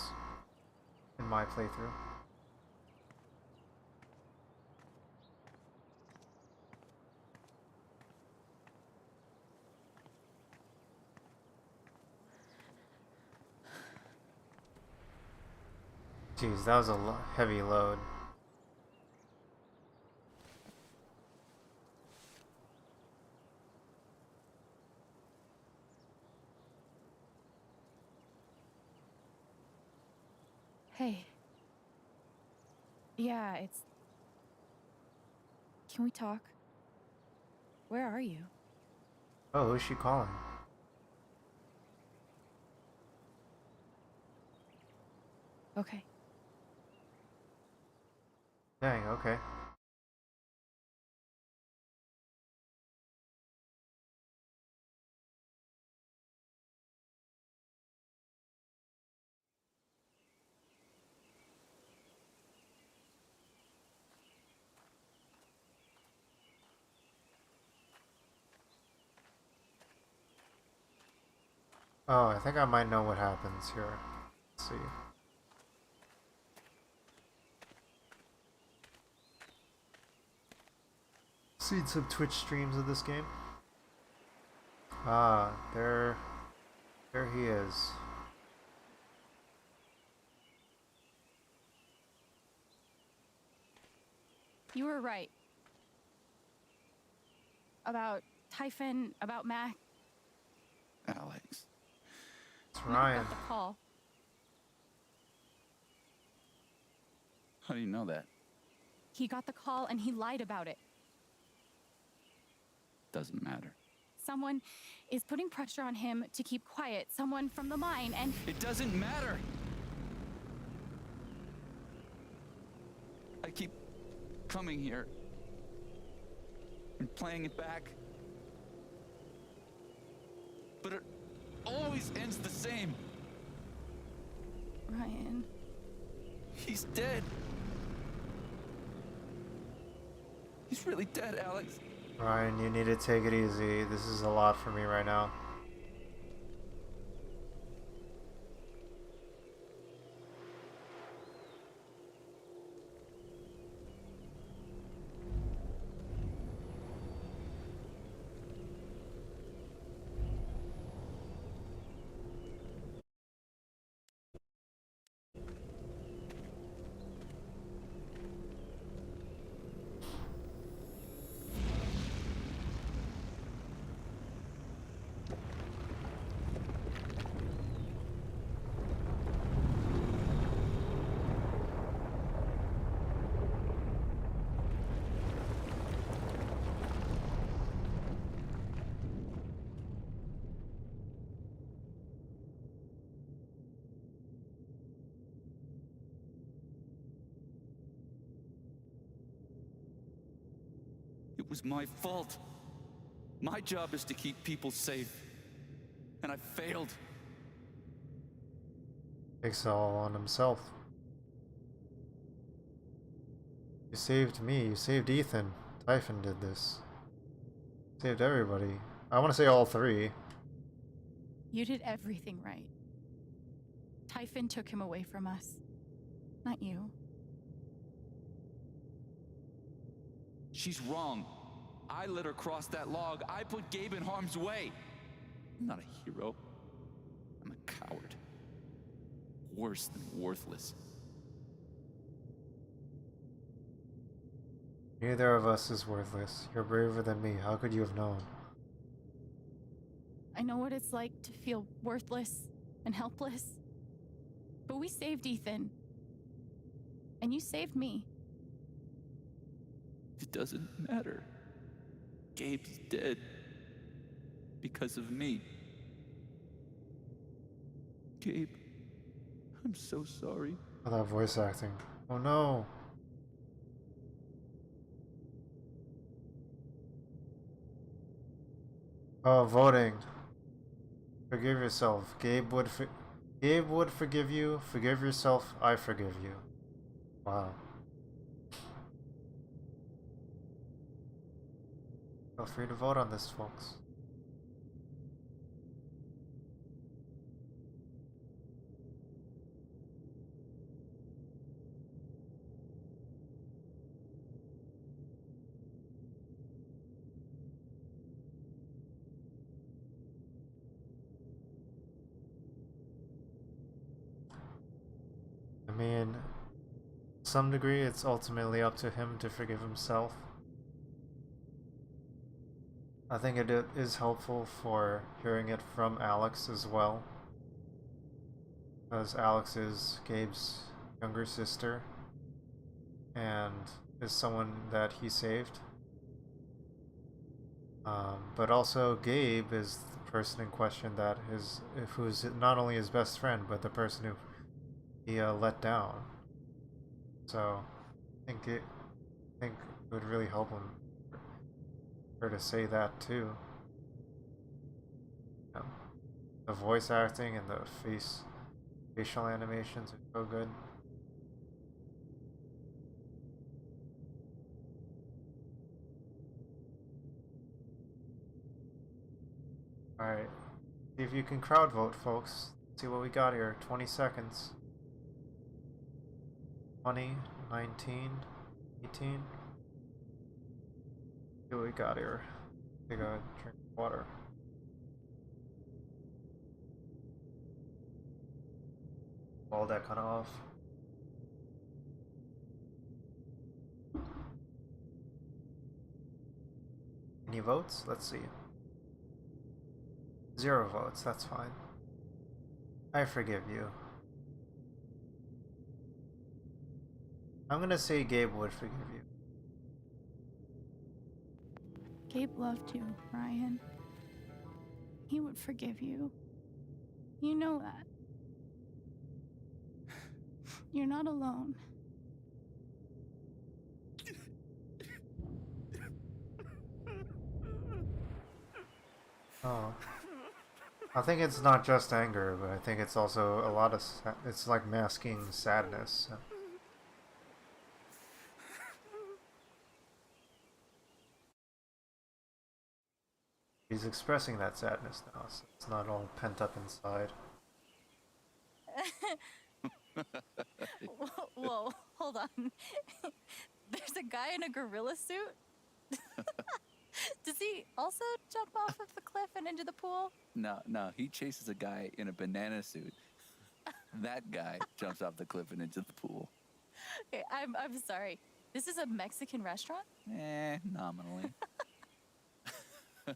in my playthrough. Jeez, that was a heavy load. Hey. Yeah, it's... Can we talk? Where are you? Oh, who's she calling? Okay. Dang, okay. Oh, I think I might know what happens here. Let's see. Seen some Twitch streams of this game. Ah, there he is. You were right. About Typhon, about Mac. Alex. It's Ryan. Got the call. How do you know that? He got the call and he lied about it. Doesn't matter. Someone is putting pressure on him to keep quiet. Someone from the mine, and... It doesn't matter! I keep coming here and playing it back. But it always ends the same. Ryan... He's dead. He's really dead, Alex. Ryan, you need to take it easy. This is a lot for me right now. It was my fault. My job is to keep people safe. And I failed. Takes it all on himself. You saved me. You saved Ethan. Typhon did this. Saved everybody. I want to say all three. You did everything right. Typhon took him away from us. Not you. She's wrong. I let her cross that log. I put Gabe in harm's way. I'm not a hero. I'm a coward. Worse than worthless. Neither of us is worthless. You're braver than me. How could you have known? I know what it's like to feel worthless and helpless. But we saved Ethan. And you saved me. It doesn't matter. Gabe's dead. Because of me. Gabe, I'm so sorry. Oh, that voice acting. Oh no. Oh, voting. Forgive yourself. Gabe would forgive you. Forgive yourself. I forgive you. Wow. Feel free to vote on this, folks. I mean, to some degree, it's ultimately up to him to forgive himself. I think it is helpful for hearing it from Alex as well, because Alex is Gabe's younger sister and is someone that he saved. But also Gabe is the person in question that who's not only his best friend, but the person who he let down. So I think it would really help him her to say that too. The voice acting and the facial animations are so good. Alright, see if you can crowd vote, folks. See what we got here. 20 seconds. 20, 19, 18. See what we got here. Take a drink of water. All that kind of off. Any votes? Let's see. 0 votes, that's fine. I forgive you. I'm gonna say Gabe would forgive you. Gabe loved you, Ryan. He would forgive you. You know that. You're not alone. Oh. I think it's not just anger, but I think it's also a lot of... it's like masking sadness. So. He's expressing that sadness now, so it's not all pent up inside. Whoa, hold on. There's a guy in a gorilla suit? Does he also jump off of the cliff and into the pool? No, he chases a guy in a banana suit. That guy jumps off the cliff and into the pool. Okay, I'm sorry. This is a Mexican restaurant? Nominally.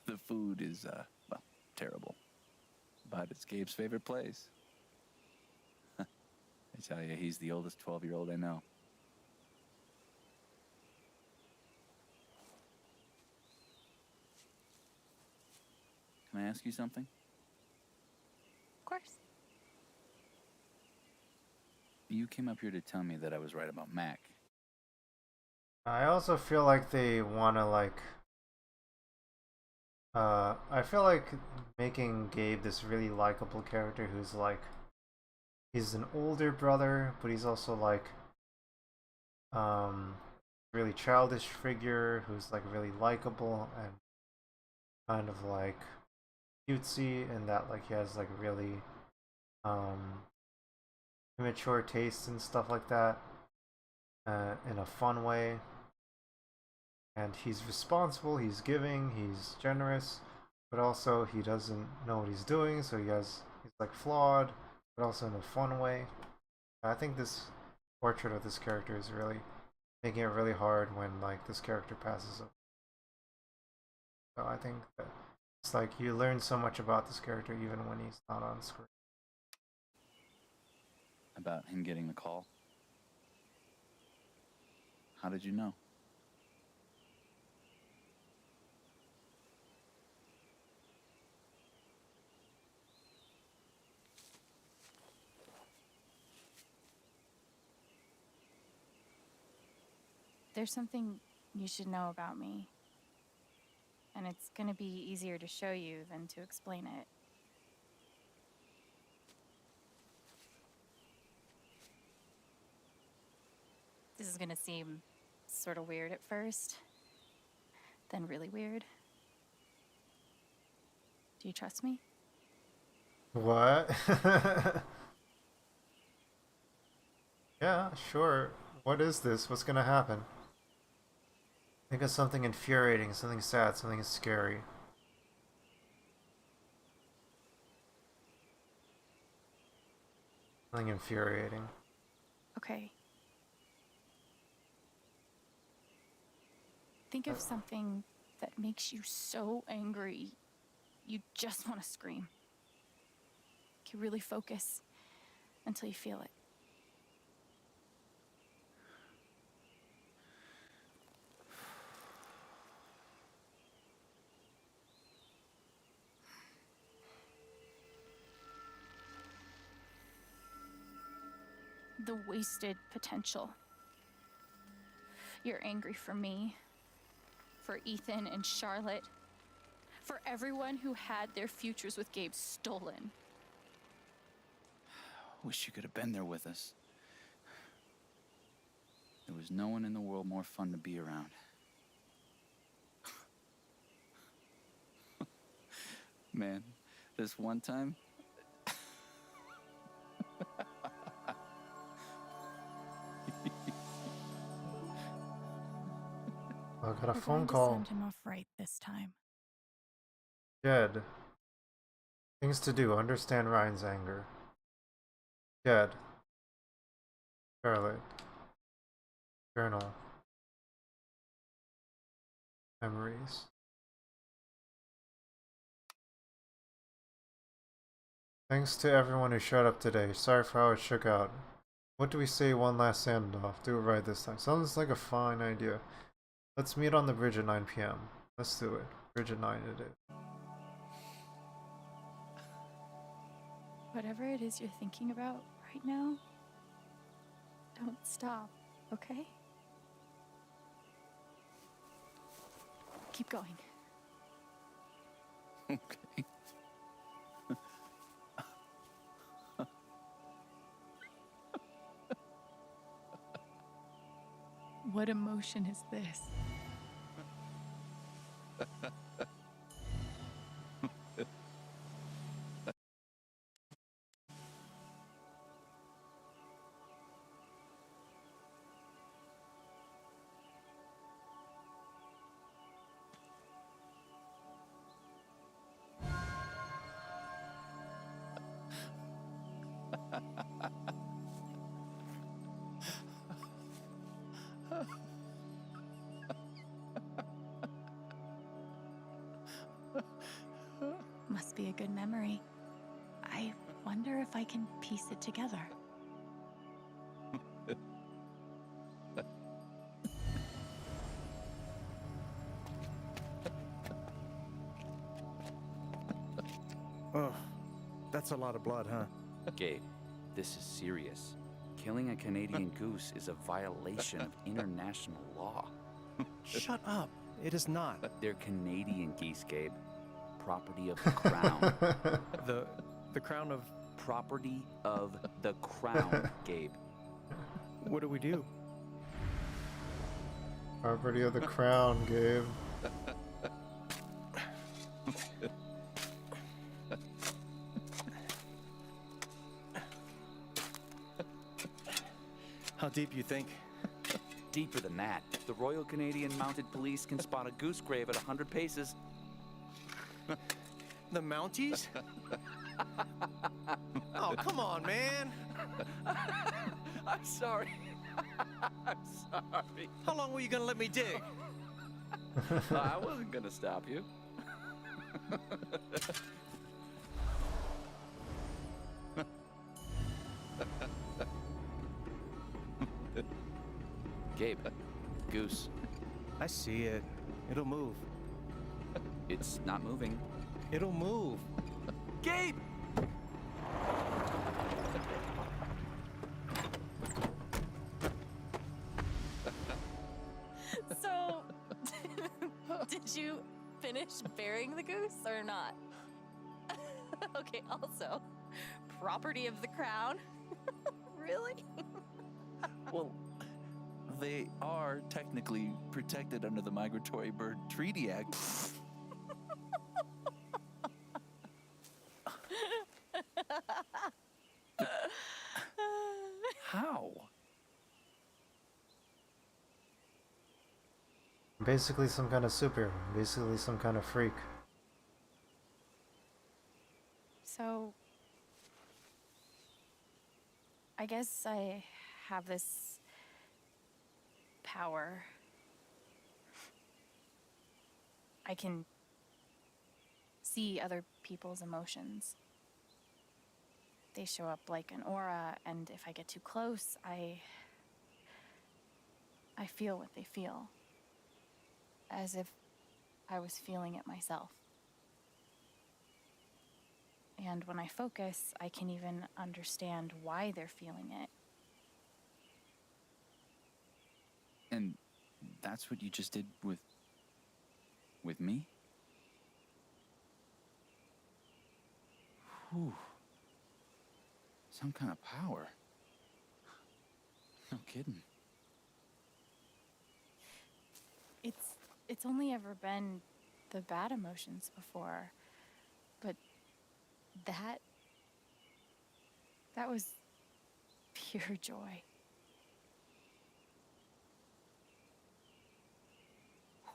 The food is, well, terrible. But it's Gabe's favorite place. I tell you, he's the oldest 12-year-old I know. Can I ask you something? Of course. You came up here to tell me that I was right about Mac. I also feel like they want to, like... I feel like making Gabe this really likable character who's like... he's an older brother, but he's also like... really childish figure who's like really likable and kind of like cutesy, and that like he has like really immature tastes and stuff like that in a fun way. And he's responsible, he's giving, he's generous, but also he doesn't know what he's doing, so he's like flawed, but also in a fun way. I think this portrait of this character is really making it really hard when like this character passes away. So I think that it's like you learn so much about this character even when he's not on screen. About him getting the call? How did you know? There's something you should know about me. And it's gonna be easier to show you than to explain it. This is gonna seem sort of weird at first, then really weird. Do you trust me? What? Yeah, sure. What is this? What's gonna happen? Think of something infuriating, something sad, something scary. Something infuriating. Okay. Think of something that makes you so angry, you just want to scream. You really focus until you feel it. The wasted potential. You're angry for me, for Ethan and Charlotte, for everyone who had their futures with Gabe stolen. Wish you could have been there with us. There was no one in the world more fun to be around. Man, this one time... I got a We're phone going to call. send him off right this time. Jed. Things to do. Understand Ryan's anger. Jed. Charlotte. Journal. Memories. Thanks to everyone who showed up today. Sorry for how it shook out. What do we say one last standoff? Do it right this time. Sounds like a fine idea. Let's meet on the bridge at 9 p.m. Let's do it. Bridge at 9 it is. Whatever it is you're thinking about right now, don't stop, okay? Keep going. Okay. What emotion is this? Must be a good memory. I wonder if I can piece it together. Oh, that's a lot of blood, huh? Gabe, this is serious. Killing a Canadian goose is a violation of international law. Shut up. It is not. They're Canadian geese, Gabe. Property of the crown. The crown of... Property of the crown, Gabe. What do we do? Property of the crown, Gabe. How deep you think? deeper than that. The Royal Canadian Mounted Police can spot a goose grave at 100 paces. The Mounties? Oh, come on, man. I'm sorry. I'm sorry. How long were you gonna let me dig? I wasn't gonna stop you. Gabe, goose. I see it. It'll move. It's not moving. It'll move. Gabe! So, did you finish burying the goose or not? Okay, also, property of the crown? Really? Well, they are technically protected under the Migratory Bird Treaty Act. How? Basically some kind of superhero. Basically some kind of freak. So, I guess I have this power. I can see other people's emotions. They show up like an aura, and if I get too close, I feel what they feel. As if I was feeling it myself. And when I focus, I can even understand why they're feeling it. And that's what you just did with me? Whew. Some kind of power. No kidding. It's only ever been the bad emotions before, but that was pure joy.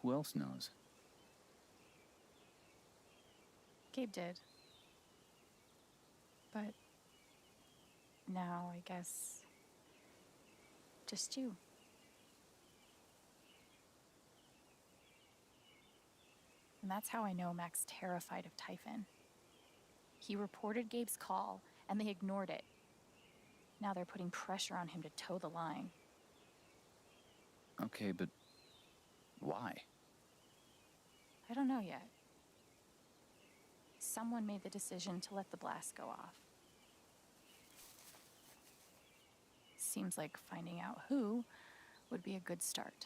Who else knows? Gabe did. But now I guess just you. And that's how I know Mac's terrified of Typhon. He reported Gabe's call, and they ignored it. Now they're putting pressure on him to toe the line. Okay, but why? I don't know yet. Someone made the decision to let the blast go off. Seems like finding out who would be a good start.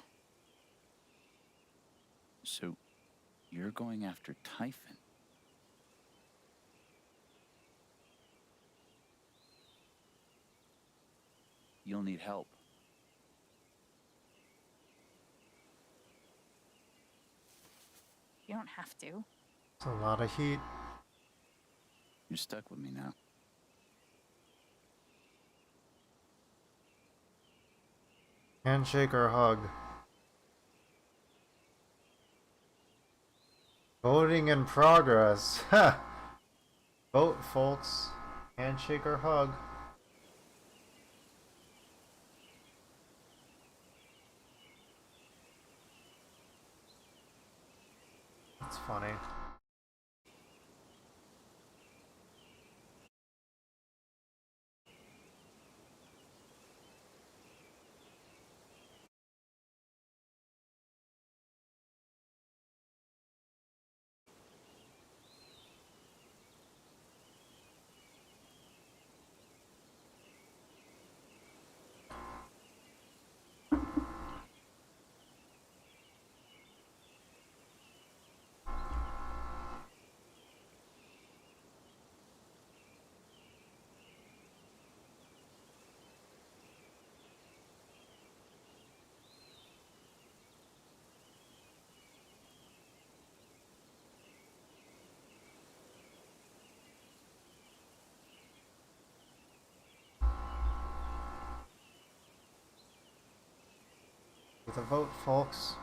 So, you're going after Typhon? You'll need help. You don't have to. It's a lot of heat. You're stuck with me now. Handshake or hug? Voting in progress. Ha! Vote, folks. Handshake or hug? That's funny. the vote, folks.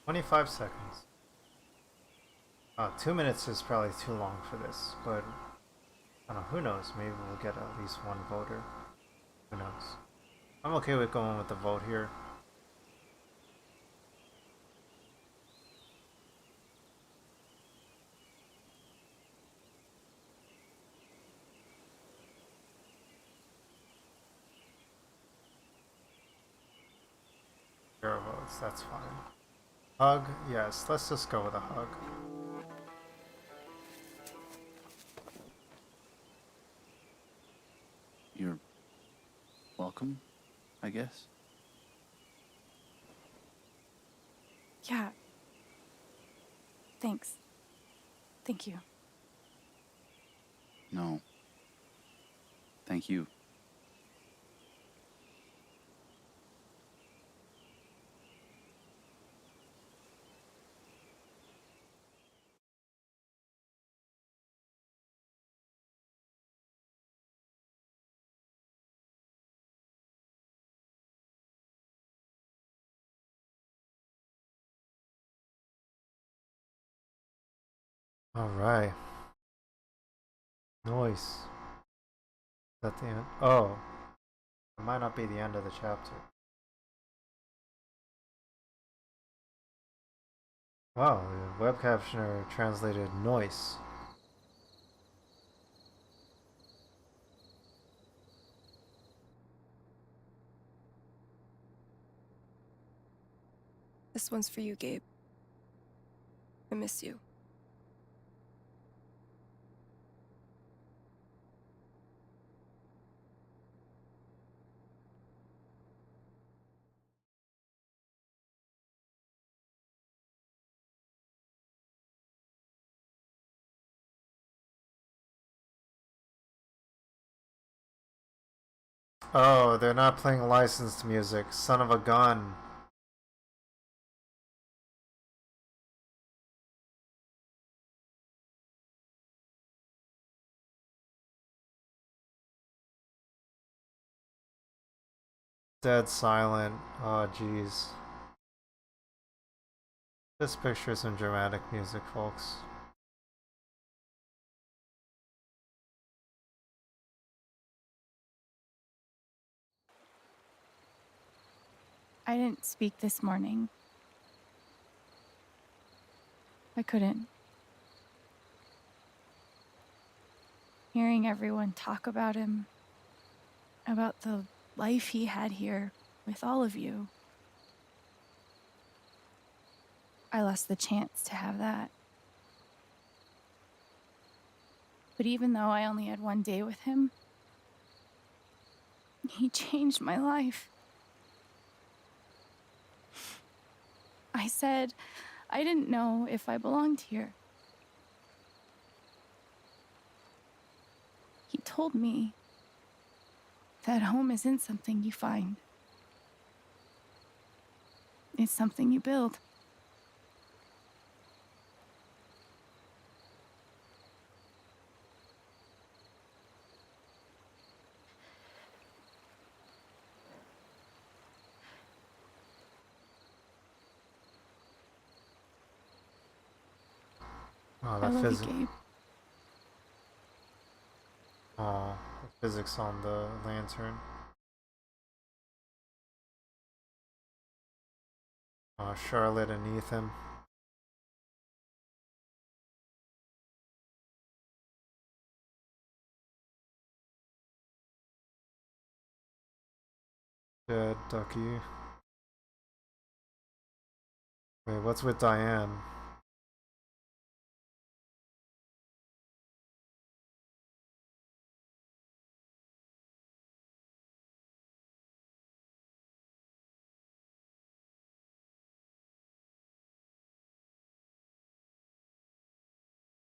"25 seconds. 2 minutes is probably too long for this, but I don't know, who knows? Maybe we'll get at least one voter. Who knows? I'm okay with going with the vote here. Zero votes, that's fine. Hug? Yes, let's just go with a hug. You're welcome, I guess. Yeah. Thanks. Thank you. No. Thank you. Alright. Noise. Is that the end? Oh. It might not be the end of the chapter. Wow, the web captioner translated noise. This one's for you, Gabe. I miss you. Oh, they're not playing licensed music. Son of a gun. Dead silent. Oh, jeez. Just picture some dramatic music, folks. I didn't speak this morning. I couldn't. Hearing everyone talk about him, about the life he had here with all of you, I lost the chance to have that. But even though I only had one day with him, he changed my life. I said I didn't know if I belonged here. He told me that home isn't something you find. It's something you build. Oh, I that love you, physics. Gabe. Oh, the physics on the lantern. Oh, Charlotte and Ethan. Dead Ducky. Wait, what's with Diane?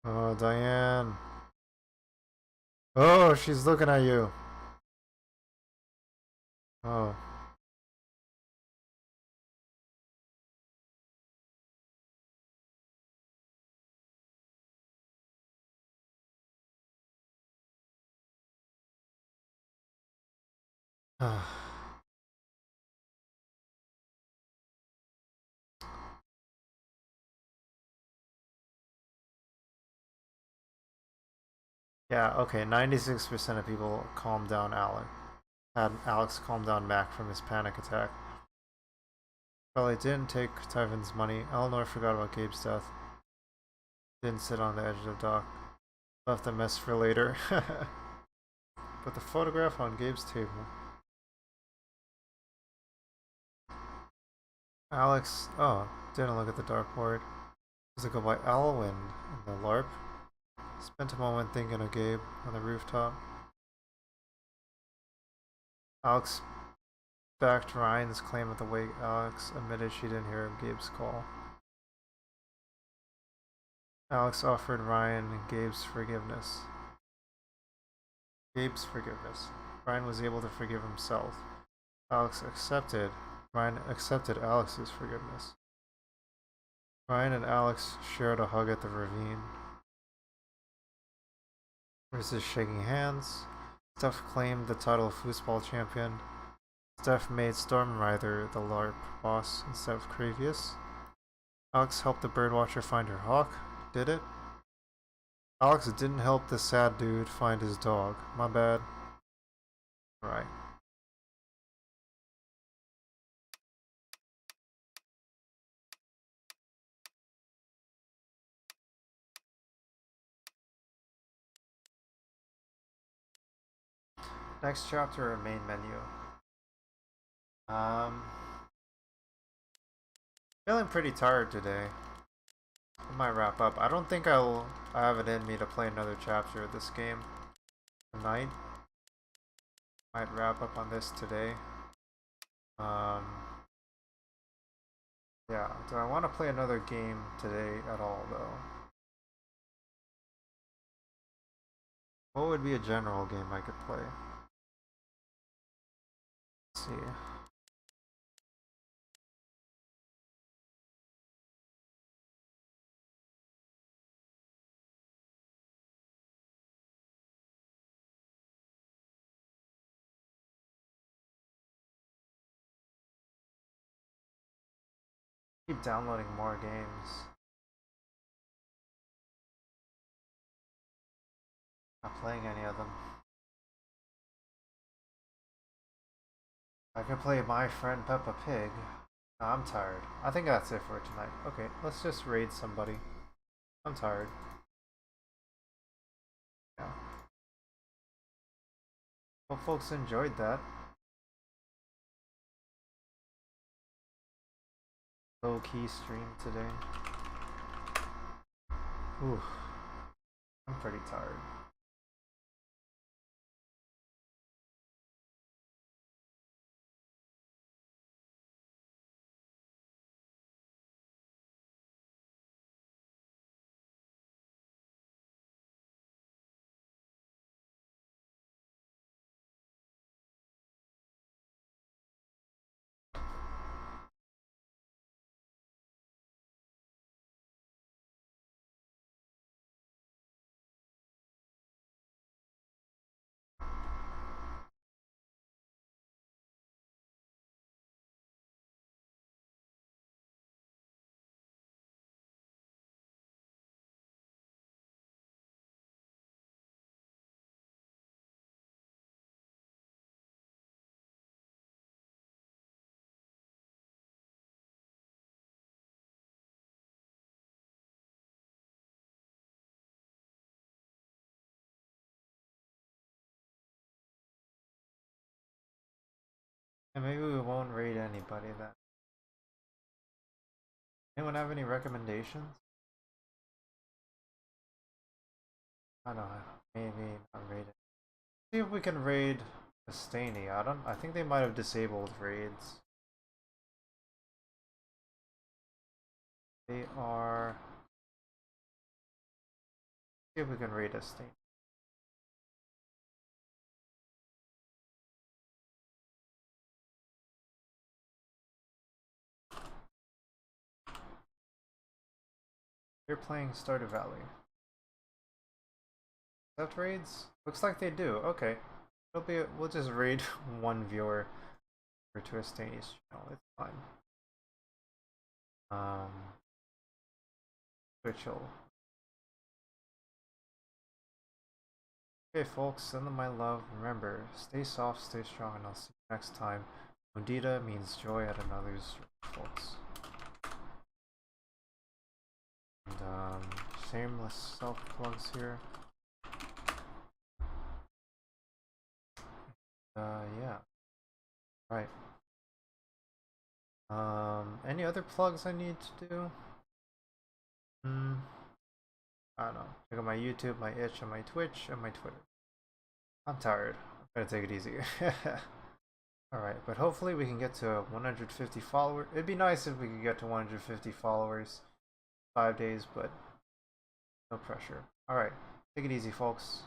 Oh, Diane. Oh, she's looking at you. Oh. Yeah, okay, 96% of people calmed down Alex. Had Alex calm down Mac from his panic attack. Probably didn't take Typhon's money. Eleanor forgot about Gabe's death. Didn't sit on the edge of the dock. Left the mess for later. Put the photograph on Gabe's table. Alex, oh, didn't look at the dartboard. Was it go by Alwyn in the LARP? Spent a moment thinking of Gabe on the rooftop. Alex backed Ryan's claim at the wake. Alex admitted she didn't hear Gabe's call. Alex offered Ryan Gabe's forgiveness. Ryan was able to forgive himself. Ryan accepted Alex's forgiveness. Ryan and Alex shared a hug at the ravine. Versus shaking hands. Steph claimed the title of foosball champion. Steph made Stormrider the LARP boss instead of Cravius. Alex helped the birdwatcher find her hawk. Did it? Alex didn't help the sad dude find his dog. My bad. Right. Next chapter, main menu. Feeling pretty tired today. I might wrap up. I don't think I have it in me to play another chapter of this game tonight. Might wrap up on this today. Yeah, do I want to play another game today at all though? What would be a general game I could play? Let's see. Keep downloading more games. Not playing any of them. I could play My Friend Peppa Pig. No, I'm tired. I think that's it for tonight. Okay, let's just raid somebody. I'm tired. Yeah. Hope folks enjoyed that. Low-key stream today. Ooh. I'm pretty tired. And maybe we won't raid anybody then. Anyone have any recommendations? I don't know. Maybe not raid it. See if we can raid Staney. I think they might have disabled raids. They are. See if we can raid Staney. They're playing Stardew Valley. Accept raids? Looks like they do. Okay. we'll just raid one viewer for Twistani's channel. It's fine. Twitch will. Okay, folks, send them my love. Remember, stay soft, stay strong, and I'll see you next time. Mudita means joy at another's, folks. And shameless self-plugs here. Yeah. Right. Any other plugs I need to do? I don't know. Check out my YouTube, my itch, and my Twitch, and my Twitter. I'm tired. I'm gonna take it easy. Alright, but hopefully we can get to 150 followers. It'd be nice if we could get to 150 followers 5 days, but no pressure. Alright, take it easy, folks.